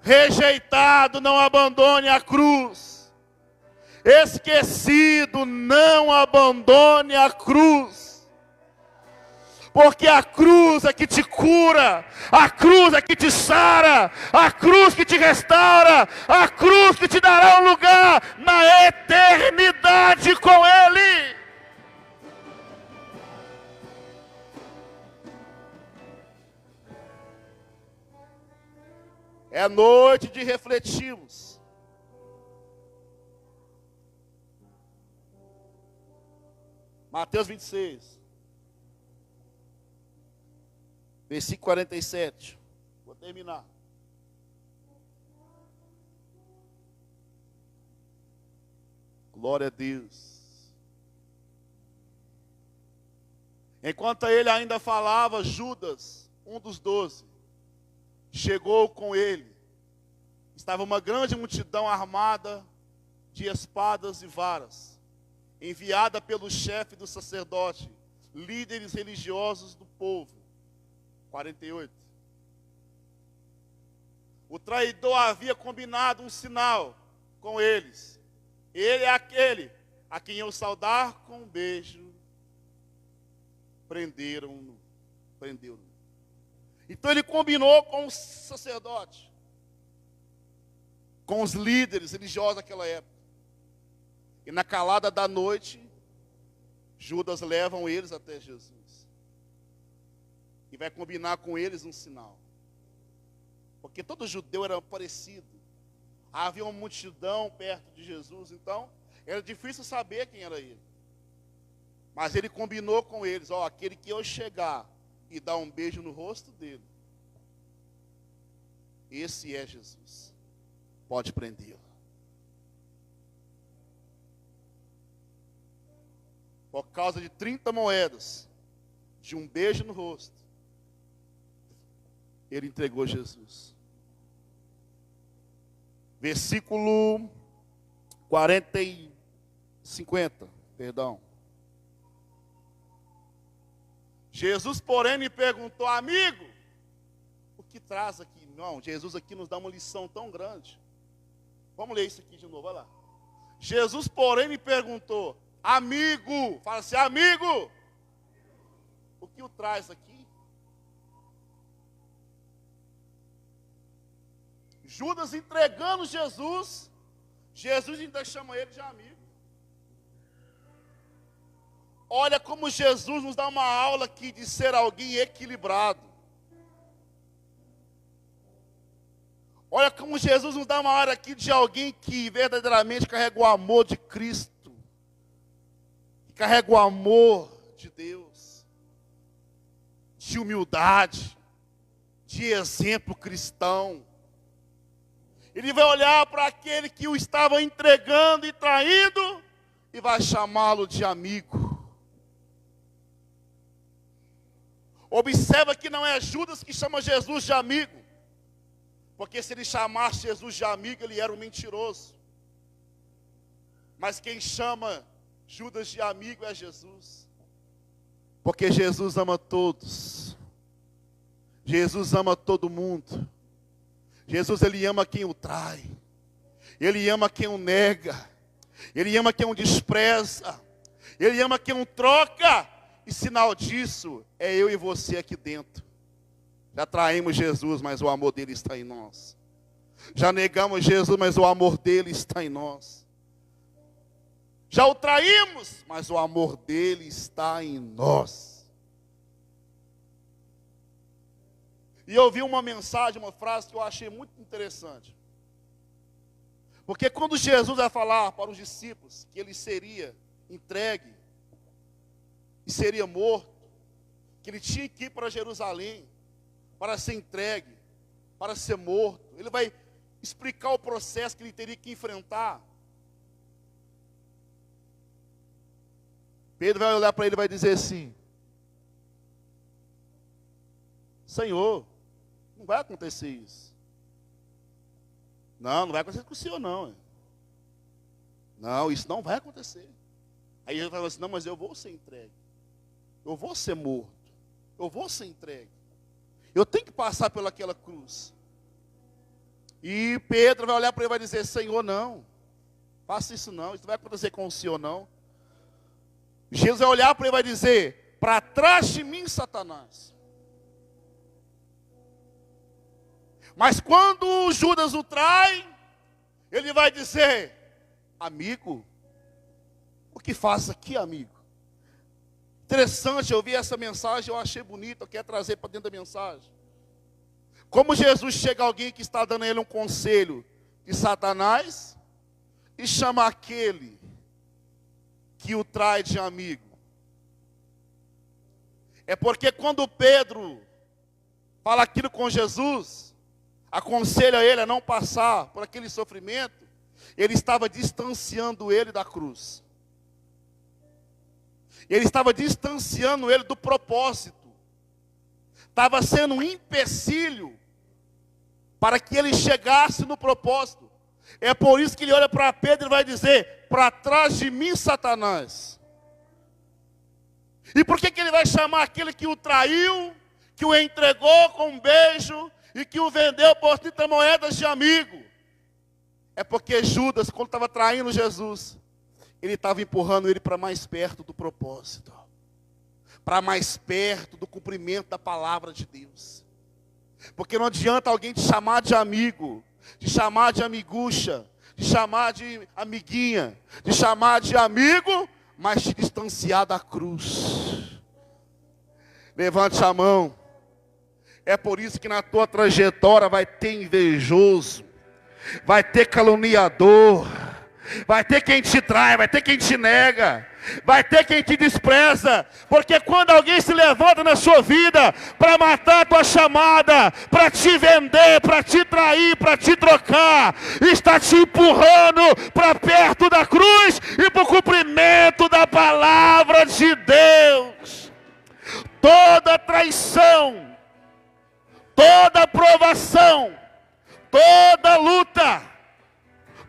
Rejeitado, não abandone a cruz. Esquecido, não abandone a cruz. Porque a cruz é que te cura, a cruz é que te sara, a cruz que te restaura, a cruz que te dará um lugar na eternidade com Ele. É noite de refletirmos. Mateus 26. Versículo 47. Vou terminar. Glória a Deus. Enquanto ele ainda falava, Judas, um dos 12, chegou com ele. Estava uma grande multidão armada de espadas e varas, enviada pelo chefe do sacerdote, líderes religiosos do povo. 48. O traidor havia combinado um sinal com eles. Ele é aquele a quem eu saudar com um beijo. Prenderam-no. Então ele combinou com o sacerdote, com os líderes religiosos daquela época. E na calada da noite, Judas levam eles até Jesus. E vai combinar com eles um sinal. Porque todo judeu era parecido. Havia uma multidão perto de Jesus, então era difícil saber quem era ele. Mas ele combinou com eles, aquele que eu chegar e dar um beijo no rosto dele, esse é Jesus. Pode prendê-lo. Por causa de 30 moedas, de um beijo no rosto, ele entregou Jesus. Versículo 50, perdão. Jesus, porém, me perguntou, amigo, o que traz aqui? Não, Jesus aqui nos dá uma lição tão grande. Vamos ler isso aqui de novo, olha lá. Jesus, porém, me perguntou, amigo, fala assim, amigo, o que o traz aqui? Judas entregando Jesus, Jesus ainda chama ele de amigo. Olha como Jesus nos dá uma aula aqui de ser alguém equilibrado. Olha como Jesus nos dá uma aula aqui de alguém que verdadeiramente carrega o amor de Cristo. Que carrega o amor de Deus. De humildade. De exemplo cristão. Ele vai olhar para aquele que o estava entregando e traindo e vai chamá-lo de amigo. Observa que não é Judas que chama Jesus de amigo. Porque se ele chamasse Jesus de amigo, ele era um mentiroso. Mas quem chama Judas de amigo é Jesus. Porque Jesus ama todos. Jesus ama todo mundo. Jesus, ele ama quem o trai. Ele ama quem o nega. Ele ama quem o despreza. Ele ama quem o troca. E sinal disso é eu e você aqui dentro. Já traímos Jesus, mas o amor dele está em nós. Já negamos Jesus, mas o amor dele está em nós. Já o traímos, mas o amor dele está em nós. E eu vi uma mensagem, uma frase que eu achei muito interessante. Porque quando Jesus vai falar para os discípulos que ele seria entregue e seria morto, que ele tinha que ir para Jerusalém para ser entregue, para ser morto. Ele vai explicar o processo que ele teria que enfrentar. Pedro vai olhar para ele e vai dizer assim: Senhor, não vai acontecer isso. Não vai acontecer com o Senhor não. Não, isso não vai acontecer. Aí ele fala assim: não, mas eu vou ser entregue. Eu vou ser morto. Eu vou ser entregue. Eu tenho que passar pelaquela cruz. E Pedro vai olhar para ele e vai dizer: Senhor, não. Faça isso não. Isso não vai acontecer com o Senhor não. Jesus vai olhar para ele e vai dizer: para trás de mim, Satanás. Mas quando Judas o trai, ele vai dizer: amigo, o que faz aqui, amigo? Interessante, eu vi essa mensagem, eu achei bonita, eu quero trazer para dentro da mensagem. Como Jesus chega a alguém que está dando a ele um conselho de Satanás e chama aquele que o trai de amigo. É porque quando Pedro fala aquilo com Jesus, aconselha ele a não passar por aquele sofrimento, ele estava distanciando ele da cruz. Ele estava distanciando ele do propósito. Estava sendo um empecilho para que ele chegasse no propósito. É por isso que ele olha para Pedro e vai dizer: para trás de mim, Satanás. E por que ele vai chamar aquele que o traiu, que o entregou com um beijo e que o vendeu por 30 moedas de amigo? É porque Judas, quando estava traindo Jesus, ele estava empurrando ele para mais perto do propósito, para mais perto do cumprimento da palavra de Deus. Porque não adianta alguém te chamar de amigo, te chamar de amigucha, te chamar de amiguinha, te chamar de amigo, mas te distanciar da cruz. Levante a mão. É por isso que na tua trajetória vai ter invejoso, vai ter caluniador, vai ter quem te trai, vai ter quem te nega, vai ter quem te despreza. Porque quando alguém se levanta na sua vida para matar a tua chamada, para te vender, para te trair, para te trocar, está te empurrando para perto da cruz e para o cumprimento da palavra de Deus. Toda traição, toda provação, toda luta,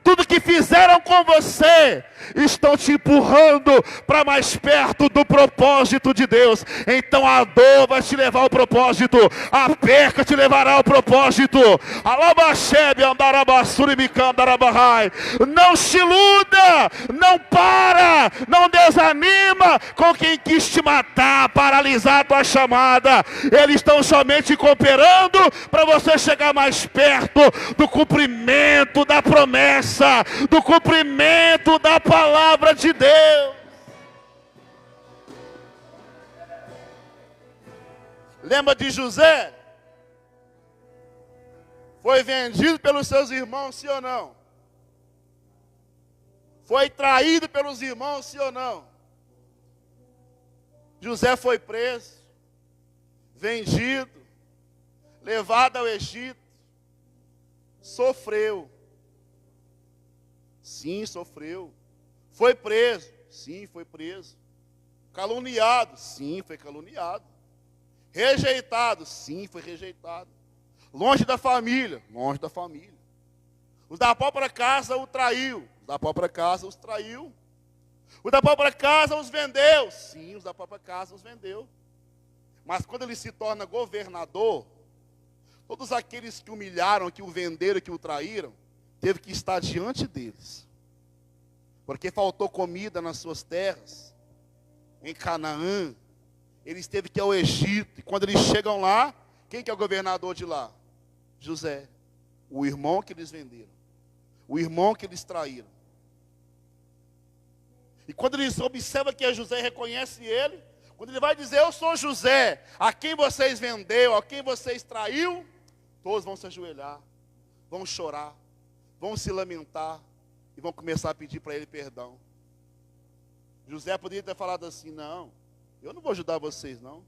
tudo que fizeram com você, estão te empurrando para mais perto do propósito de Deus. Então a dor vai te levar ao propósito, a perca te levará ao propósito. Não se iluda, não para, não desanima com quem quis te matar, paralisar a tua chamada. Eles estão somente cooperando para você chegar mais perto do cumprimento da promessa, do cumprimento da palavra de Deus. Lembra de José? Foi vendido pelos seus irmãos, sim ou não? Foi traído pelos irmãos, sim ou não? José foi preso, vendido, levado ao Egito, sofreu. Sim, sofreu. Foi preso. Sim, foi preso. Caluniado. Sim, foi caluniado. Rejeitado. Sim, foi rejeitado. Longe da família. Longe da família. Os da própria casa o traiu. Os da própria casa os traiu. Os da própria casa os vendeu. Sim, os da própria casa os vendeu. Mas quando ele se torna governador, todos aqueles que humilharam, que o venderam, que o traíram, teve que estar diante deles, porque faltou comida nas suas terras, em Canaã. Eles teve que ir ao Egito, e quando eles chegam lá, quem que é o governador de lá? José, o irmão que eles venderam, o irmão que eles traíram. E quando eles observam que é José, reconhece ele, quando ele vai dizer: eu sou José, a quem vocês vendeu, a quem vocês traiu, todos vão se ajoelhar, vão chorar, vão se lamentar e vão começar a pedir para ele perdão. José poderia ter falado assim: não, eu não vou ajudar vocês não.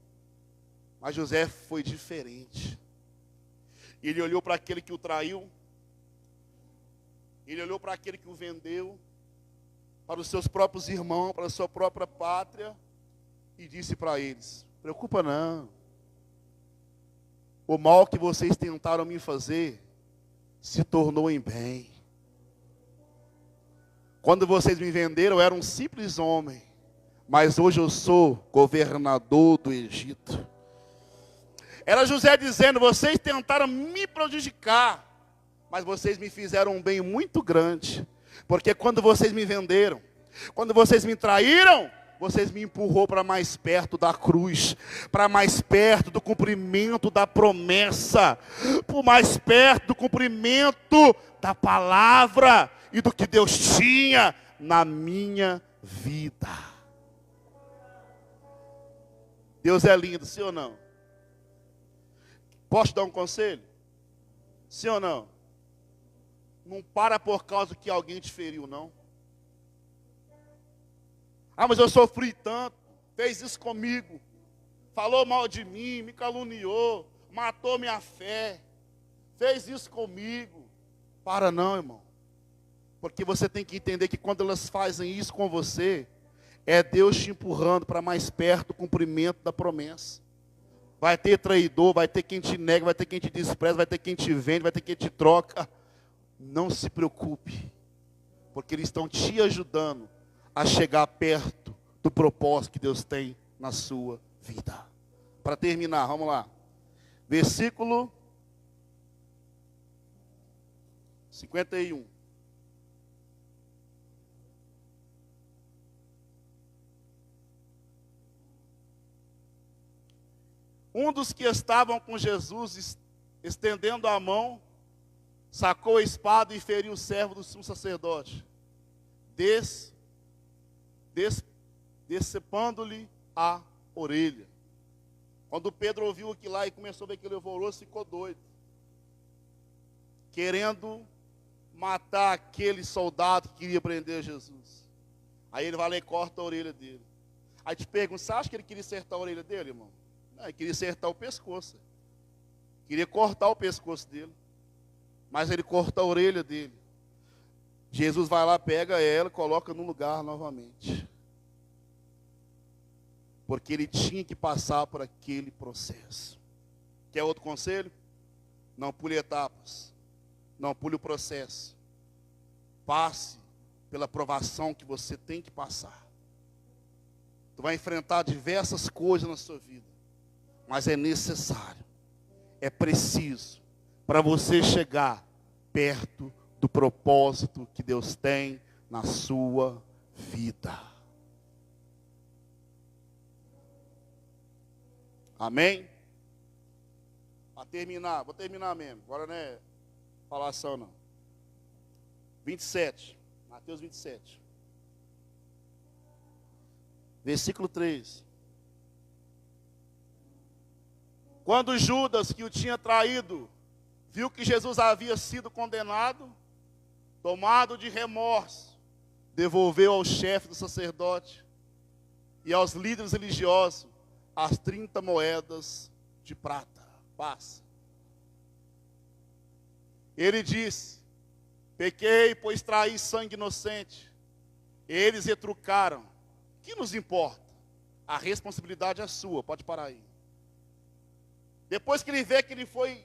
Mas José foi diferente. Ele olhou para aquele que o traiu. Ele olhou para aquele que o vendeu, para os seus próprios irmãos, para a sua própria pátria, e disse para eles: preocupa não. O mal que vocês tentaram me fazer se tornou em bem. Quando vocês me venderam, eu era um simples homem, mas hoje eu sou governador do Egito. Era José dizendo: vocês tentaram me prejudicar, mas vocês me fizeram um bem muito grande. Porque quando vocês me venderam, quando vocês me traíram, vocês me empurrou para mais perto da cruz, para mais perto do cumprimento da promessa, por mais perto do cumprimento da palavra e do que Deus tinha na minha vida. Deus é lindo, sim ou não? Posso dar um conselho? Sim ou não? Não para por causa que alguém te feriu, não. Ah, mas eu sofri tanto, fez isso comigo, falou mal de mim, me caluniou, matou minha fé, fez isso comigo. Para não, irmão. Porque você tem que entender que quando elas fazem isso com você, é Deus te empurrando para mais perto do cumprimento da promessa. Vai ter traidor, vai ter quem te nega, vai ter quem te despreza, vai ter quem te vende, vai ter quem te troca. Não se preocupe, porque eles estão te ajudando a chegar perto do propósito que Deus tem na sua vida. Para terminar, vamos lá. Versículo 51. Um dos que estavam com Jesus, estendendo a mão, sacou a espada e feriu o servo do sumo sacerdote, decepando-lhe a orelha. Quando Pedro ouviu aquilo lá e começou a ver aquele alvoroço, ficou doido, querendo matar aquele soldado que queria prender Jesus. Aí ele vai lá e corta a orelha dele. Aí te pergunta: você acha que ele queria acertar a orelha dele, irmão? Não, ele queria acertar o pescoço. Queria cortar o pescoço dele. Mas ele corta a orelha dele. Jesus vai lá, pega ela, coloca no lugar novamente. Porque ele tinha que passar por aquele processo. Quer outro conselho? Não pule etapas. Não pule o processo. Passe pela provação que você tem que passar. Tu vai enfrentar diversas coisas na sua vida. Mas é necessário. É preciso. Para você chegar perto do propósito que Deus tem na sua vida. Amém? Para terminar, vou terminar mesmo. Agora não é falação não. 27, Mateus 27. Versículo 3. Quando Judas, que o tinha traído, viu que Jesus havia sido condenado, tomado de remorso, devolveu ao chefe do sacerdote e aos líderes religiosos as 30 moedas de prata. Passa. Ele disse: pequei, pois traí sangue inocente. Eles retrucaram: que nos importa? A responsabilidade é sua. Pode parar aí. Depois que ele vê que ele foi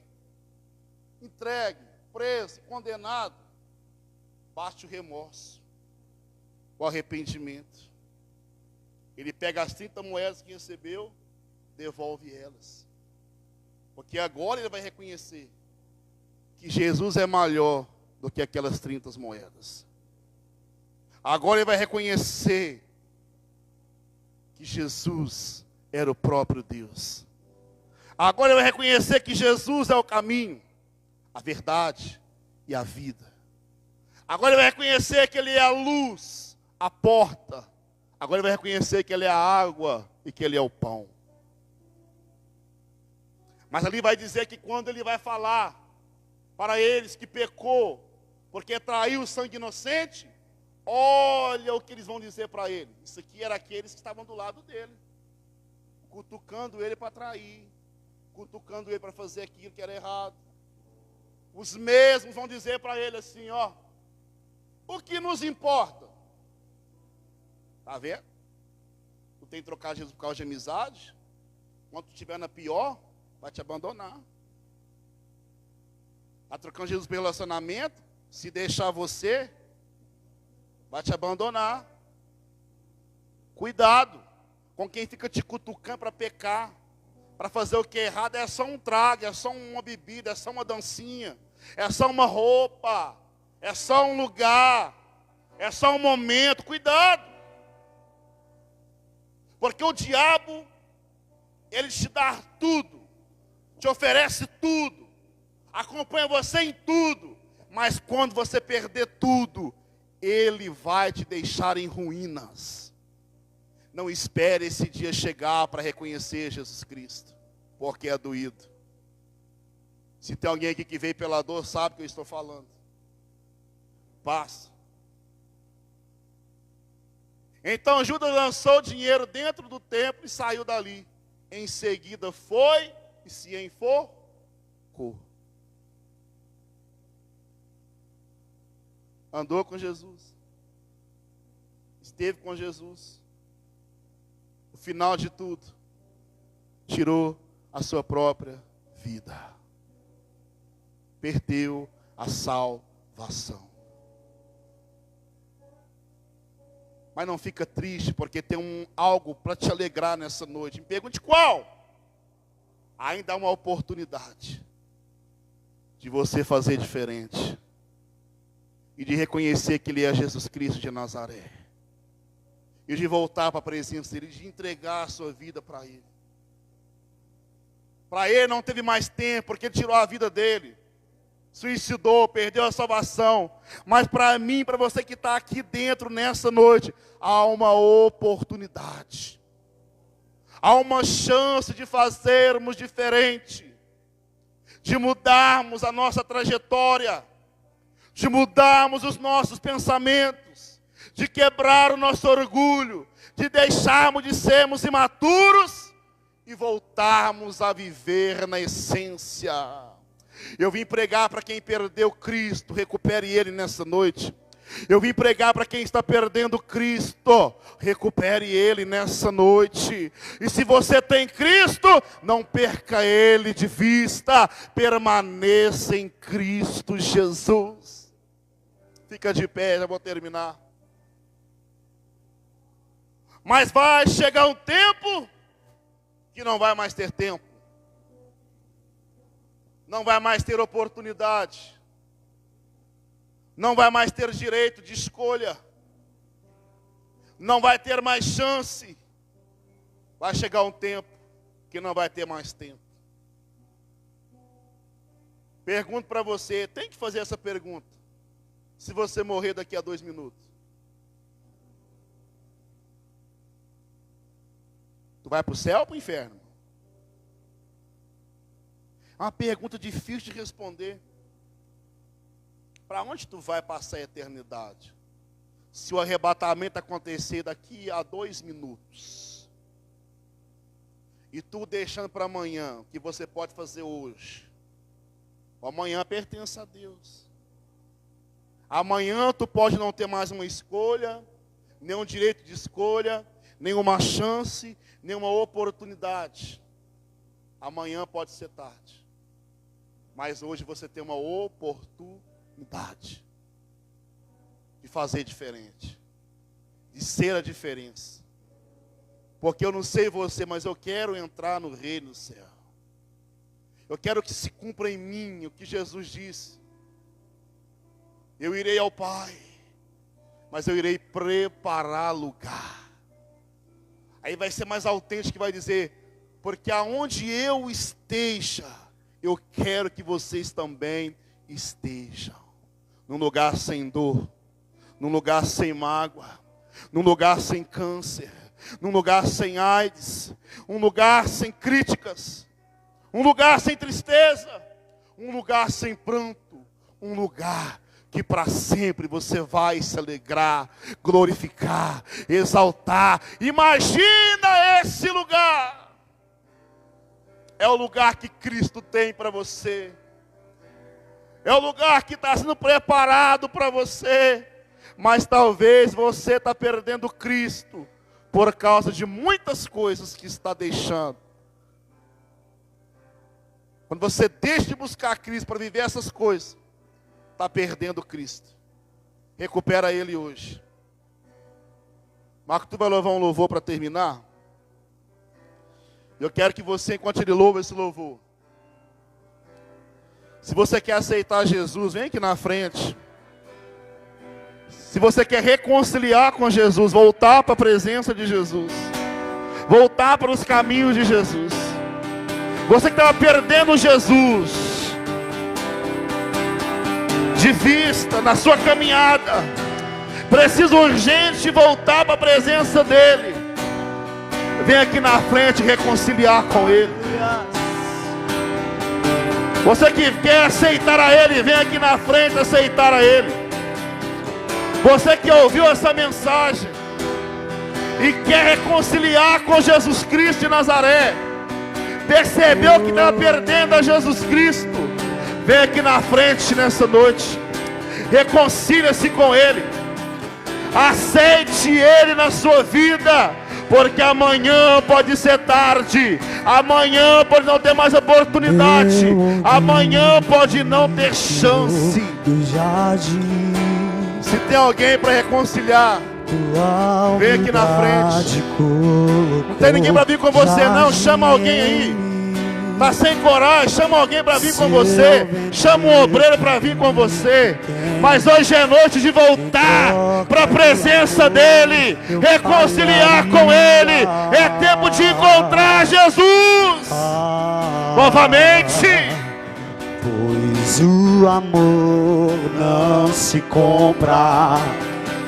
entregue, preso, condenado, bate o remorso, o arrependimento. Ele pega as 30 moedas que recebeu, devolve elas. Porque agora ele vai reconhecer que Jesus é maior do que aquelas 30 moedas. Agora ele vai reconhecer que Jesus era o próprio Deus. Agora ele vai reconhecer que Jesus é o caminho, a verdade e a vida. Agora ele vai reconhecer que ele é a luz, a porta. Agora ele vai reconhecer que ele é a água e que ele é o pão. Mas ali vai dizer que quando ele vai falar para eles que pecou, porque traiu o sangue inocente, olha o que eles vão dizer para ele. Isso aqui era aqueles que estavam do lado dele, cutucando ele para trair, cutucando ele para fazer aquilo que era errado. Os mesmos vão dizer para ele assim, ó, o que nos importa? Tá vendo? Tu tem que trocar Jesus por causa de amizade? Quando tu estiver na pior, vai te abandonar. Tá trocando Jesus pelo relacionamento? Se deixar você, vai te abandonar. Cuidado com quem fica te cutucando para pecar, para fazer o que é errado. É só um trago, é só uma bebida, é só uma dancinha, é só uma roupa, é só um lugar, é só um momento. Cuidado, porque o diabo, ele te dá tudo, te oferece tudo, acompanha você em tudo, mas quando você perder tudo, ele vai te deixar em ruínas. Não espere esse dia chegar para reconhecer Jesus Cristo, porque é doído. Se tem alguém aqui que veio pela dor, sabe o que eu estou falando. Passa. Então Judas lançou o dinheiro dentro do templo e saiu dali. Em seguida foi e se enforcou. Andou com Jesus. Esteve com Jesus. No final de tudo, tirou a sua própria vida. Perdeu a salvação. Mas não fica triste, porque tem algo para te alegrar nessa noite. Me pergunte qual? Ainda há uma oportunidade de você fazer diferente. E de reconhecer que Ele é Jesus Cristo de Nazaré. E de voltar para a presença dEle, de entregar a sua vida para Ele. Para Ele não teve mais tempo, porque Ele tirou a vida dele. Suicidou, perdeu a salvação. Mas para mim, para você que está aqui dentro nessa noite, há uma oportunidade. Há uma chance de fazermos diferente. De mudarmos a nossa trajetória. De mudarmos os nossos pensamentos. De quebrar o nosso orgulho. De deixarmos de sermos imaturos. E voltarmos a viver na essência. Eu vim pregar para quem perdeu Cristo, recupere Ele nessa noite. Eu vim pregar para quem está perdendo Cristo, recupere Ele nessa noite. E se você tem Cristo, não perca Ele de vista, permaneça em Cristo Jesus. Fica de pé, já vou terminar. Mas vai chegar um tempo que não vai mais ter tempo. Não vai mais ter oportunidade. Não vai mais ter direito de escolha. Não vai ter mais chance. Vai chegar um tempo que não vai ter mais tempo. Pergunto para você, tem que fazer essa pergunta. Se você morrer daqui a 2 minutos. Tu vai para o céu ou para o inferno? É uma pergunta difícil de responder. Para onde tu vai passar a eternidade? Se o arrebatamento acontecer daqui a 2 minutos. E tu deixando para amanhã, o que você pode fazer hoje? O amanhã pertence a Deus. Amanhã tu pode não ter mais uma escolha, nenhum direito de escolha, nenhuma chance, nenhuma oportunidade. Amanhã pode ser tarde. Mas hoje você tem uma oportunidade de fazer diferente, de ser a diferença. Porque eu não sei você, mas eu quero entrar no reino do céu. Eu quero que se cumpra em mim o que Jesus disse. Eu irei ao Pai, mas eu irei preparar lugar. Aí vai ser mais autêntico que vai dizer, porque aonde eu esteja, eu quero que vocês também estejam. Num lugar sem dor, num lugar sem mágoa, num lugar sem câncer, num lugar sem AIDS, um lugar sem críticas, um lugar sem tristeza, um lugar sem pranto, um lugar que para sempre você vai se alegrar, glorificar, exaltar. Imagina esse lugar. É o lugar que Cristo tem para você. É o lugar que está sendo preparado para você. Mas talvez você está perdendo Cristo por causa de muitas coisas que está deixando. Quando você deixa de buscar Cristo para viver essas coisas, está perdendo Cristo. Recupera Ele hoje. Marco, tu vai louvar um louvor para terminar? Eu quero que você, enquanto ele louva esse louvor, se você quer aceitar Jesus, vem aqui na frente. Se você quer reconciliar com Jesus, voltar para a presença de Jesus, voltar para os caminhos de Jesus, você que estava perdendo Jesus de vista na sua caminhada, precisa urgente voltar para a presença dEle. Vem aqui na frente reconciliar com Ele. Você que quer aceitar a Ele, vem aqui na frente aceitar a Ele. Você que ouviu essa mensagem e quer reconciliar com Jesus Cristo de Nazaré, percebeu que estava perdendo a Jesus Cristo, vem aqui na frente nessa noite. Reconcilia-se com Ele. Aceite Ele na sua vida, porque amanhã pode ser tarde, amanhã pode não ter mais oportunidade, amanhã pode não ter chance. Se tem alguém para reconciliar, vem aqui na frente. Não tem ninguém para vir com você não, chama alguém aí. Está sem coragem, chama alguém para vir com você. Chama um obreiro para vir com você. Mas hoje é noite de voltar para a presença dEle, reconciliar com Ele. É tempo de encontrar Jesus novamente. Pois o amor não se compra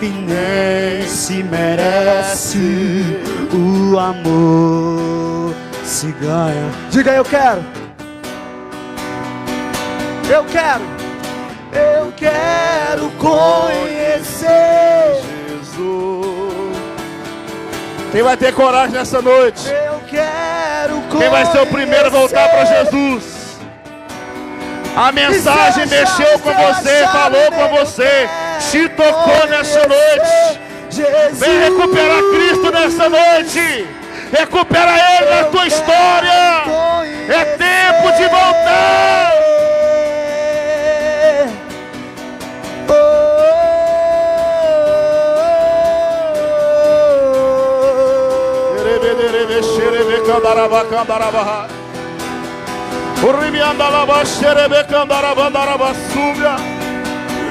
e nem se merece. O amor se ganha. Diga, eu quero. Eu quero. Eu quero conhecer Jesus. Quem vai ter coragem nessa noite? Eu quero conhecer. Quem vai ser o primeiro a voltar para Jesus? A mensagem mexeu com você, falou com você, te tocou nessa noite. Vem recuperar Cristo nessa noite. Recupera Ele na tua história. É tempo de voltar.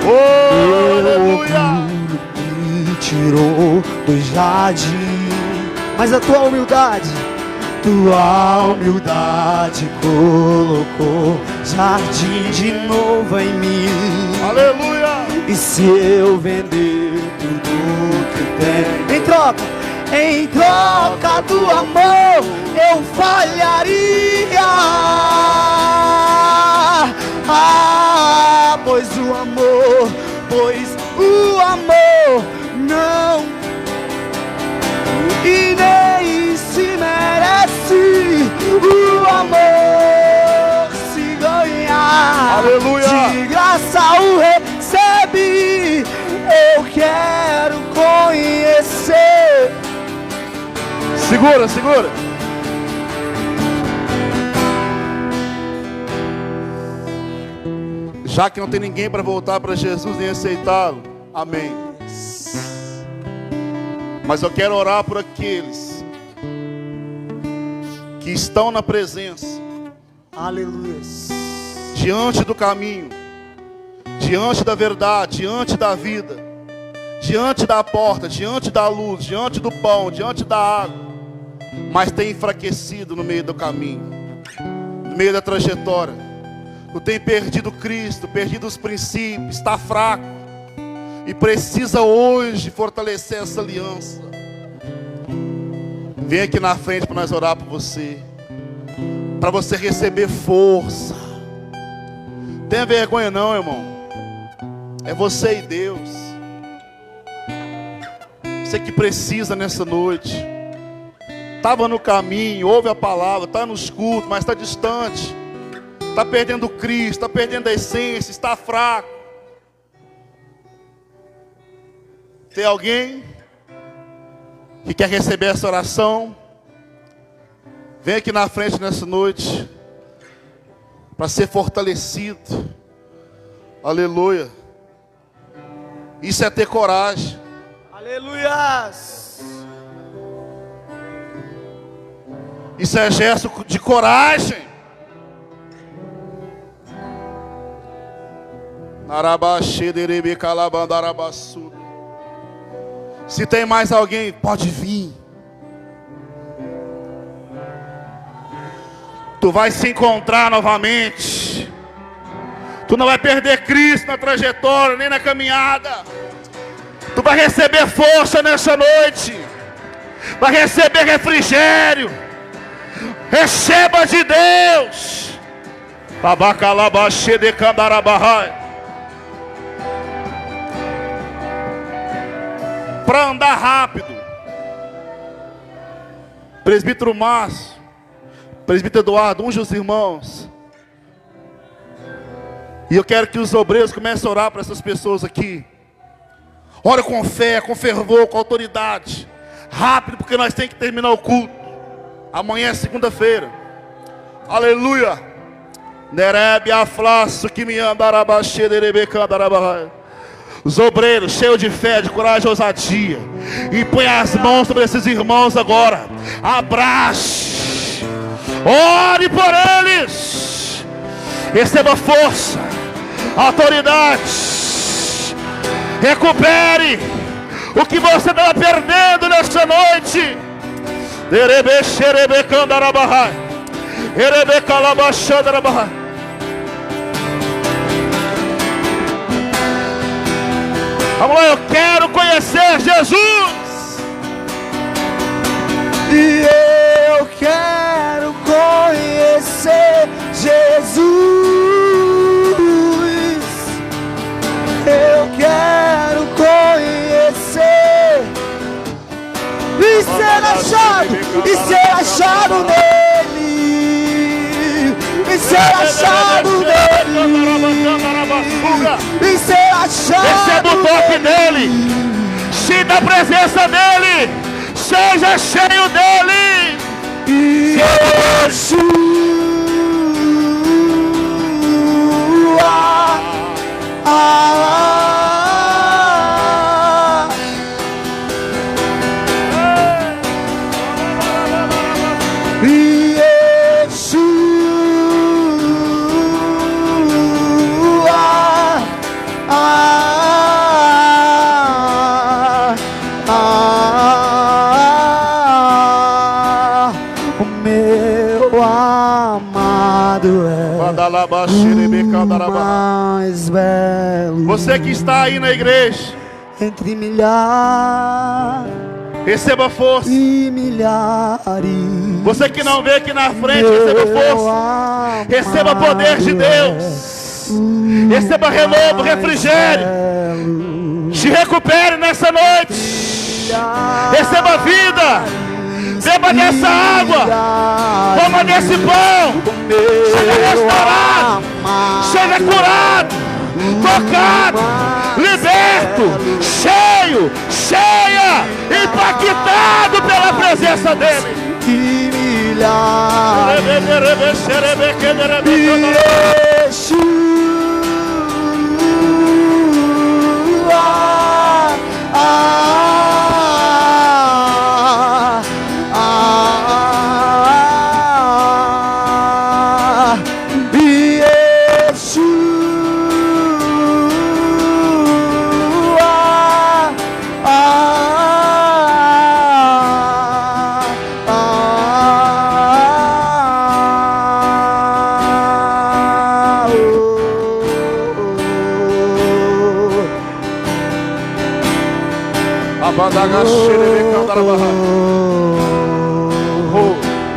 Oh, aleluia. Me tirou do jardim, mas a tua humildade colocou jardim de novo em mim. Aleluia. E se eu vender tudo que tenho em troca do amor, eu falharia. Pois o amor não e nem se merece. O amor se ganhar. Aleluia. De graça o recebi. Eu quero conhecer. Segura, segura. Já que não tem ninguém para voltar para Jesus nem aceitá-lo, amém. Mas eu quero orar por aqueles que estão na presença, Aleluia. diante do caminho, diante da verdade, diante da vida, diante da porta, diante da luz, diante do pão, diante da água, mas tem enfraquecido no meio do caminho, no meio da trajetória. Tu tem perdido Cristo, perdido os princípios, está fraco e precisa hoje fortalecer essa aliança. Vem aqui na frente para nós orar por você, para você receber força. Não tenha vergonha não, irmão. É você e Deus. Você que precisa nessa noite. Estava no caminho, ouve a palavra, está nos cultos, mas está distante. está perdendo Cristo, está perdendo a essência, está fraco. Tem alguém que quer receber essa oração? Vem aqui na frente nessa noite para ser fortalecido. Aleluia. Isso é ter coragem. Aleluias. Isso é gesto de coragem. Se tem mais alguém, pode vir. Tu vai se encontrar novamente. Tu não vai perder Cristo na trajetória, nem na caminhada. Tu vai receber força nessa noite. Vai receber refrigério. Receba de Deus. Babacalabaxê de Candarabahai. Para andar rápido. Presbítero Márcio, presbítero Eduardo, unge os irmãos. E eu quero que os obreiros comecem a orar para essas pessoas aqui. Ora com fé, com fervor, com autoridade. Rápido, porque nós temos que terminar o culto. Amanhã é segunda-feira. Aleluia. Nerebe aflaço que me andarabaxê derebecandarabai. Os obreiros cheios de fé, de coragem e ousadia. E põe as mãos sobre esses irmãos agora. Abrace. Ore por eles. Receba força, autoridade. Recupere o que você estava perdendo nesta noite. Vamos lá, eu quero conhecer Jesus. E eu quero conhecer Jesus. Eu quero conhecer e ser achado nele, e ser achado nele, e ser achado. Receba o toque dele, sinta a presença dele, seja cheio dele. E Yeshua, mais belo. Você que está aí na igreja, entre milhares, receba força. E milhares. Você que não vê aqui na frente, receba força. Receba poder de Deus. Receba renovo, refrigério. Se recupere nessa noite. Receba vida. Beba dessa água, coma desse pão, seja restaurado, seja curado, tocado, liberto, cheio, cheia, impactado pela presença dele. E milhares.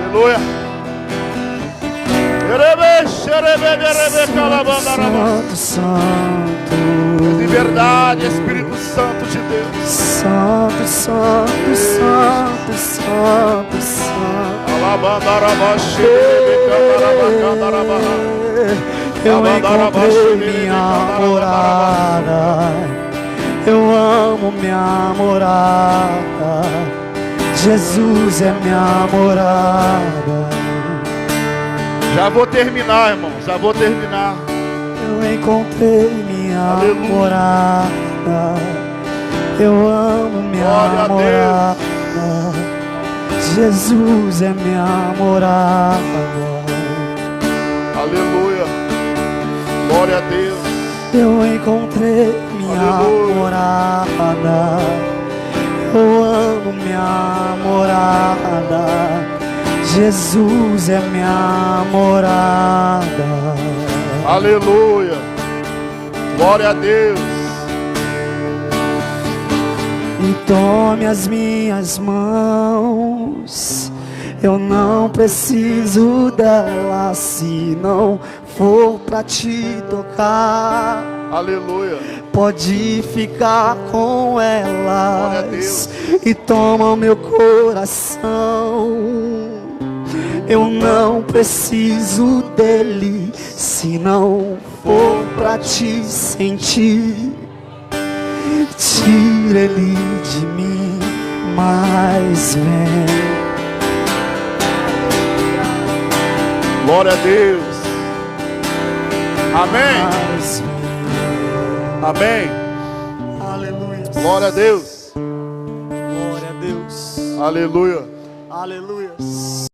Aleluia. Santo, de verdade, Espírito Santo de Deus. Santo, santo, santo, santo, santo. Alabandarabaxê, Eu encontrei minha morada. Eu amo minha morada. Jesus é minha morada. Já vou terminar, irmão. Já vou terminar. Eu encontrei minha Aleluia. morada. Eu amo minha Glória a morada. Jesus é minha morada. Aleluia. Glória a Deus. Eu encontrei minha Aleluia. morada. Eu amo minha morada. Jesus é minha morada. Aleluia. Glória a Deus. E tome as minhas mãos. Eu não preciso dela se não for pra te tocar. Aleluia. Pode ficar com Glória a elas Deus. e toma o meu coração. Eu não preciso dele se não for pra te sentir. Tira ele de mim, mas vem. Glória a Deus. Amém. Mas vem. Amém. Aleluia. Glória a Deus. Glória a Deus. Aleluia. Aleluia.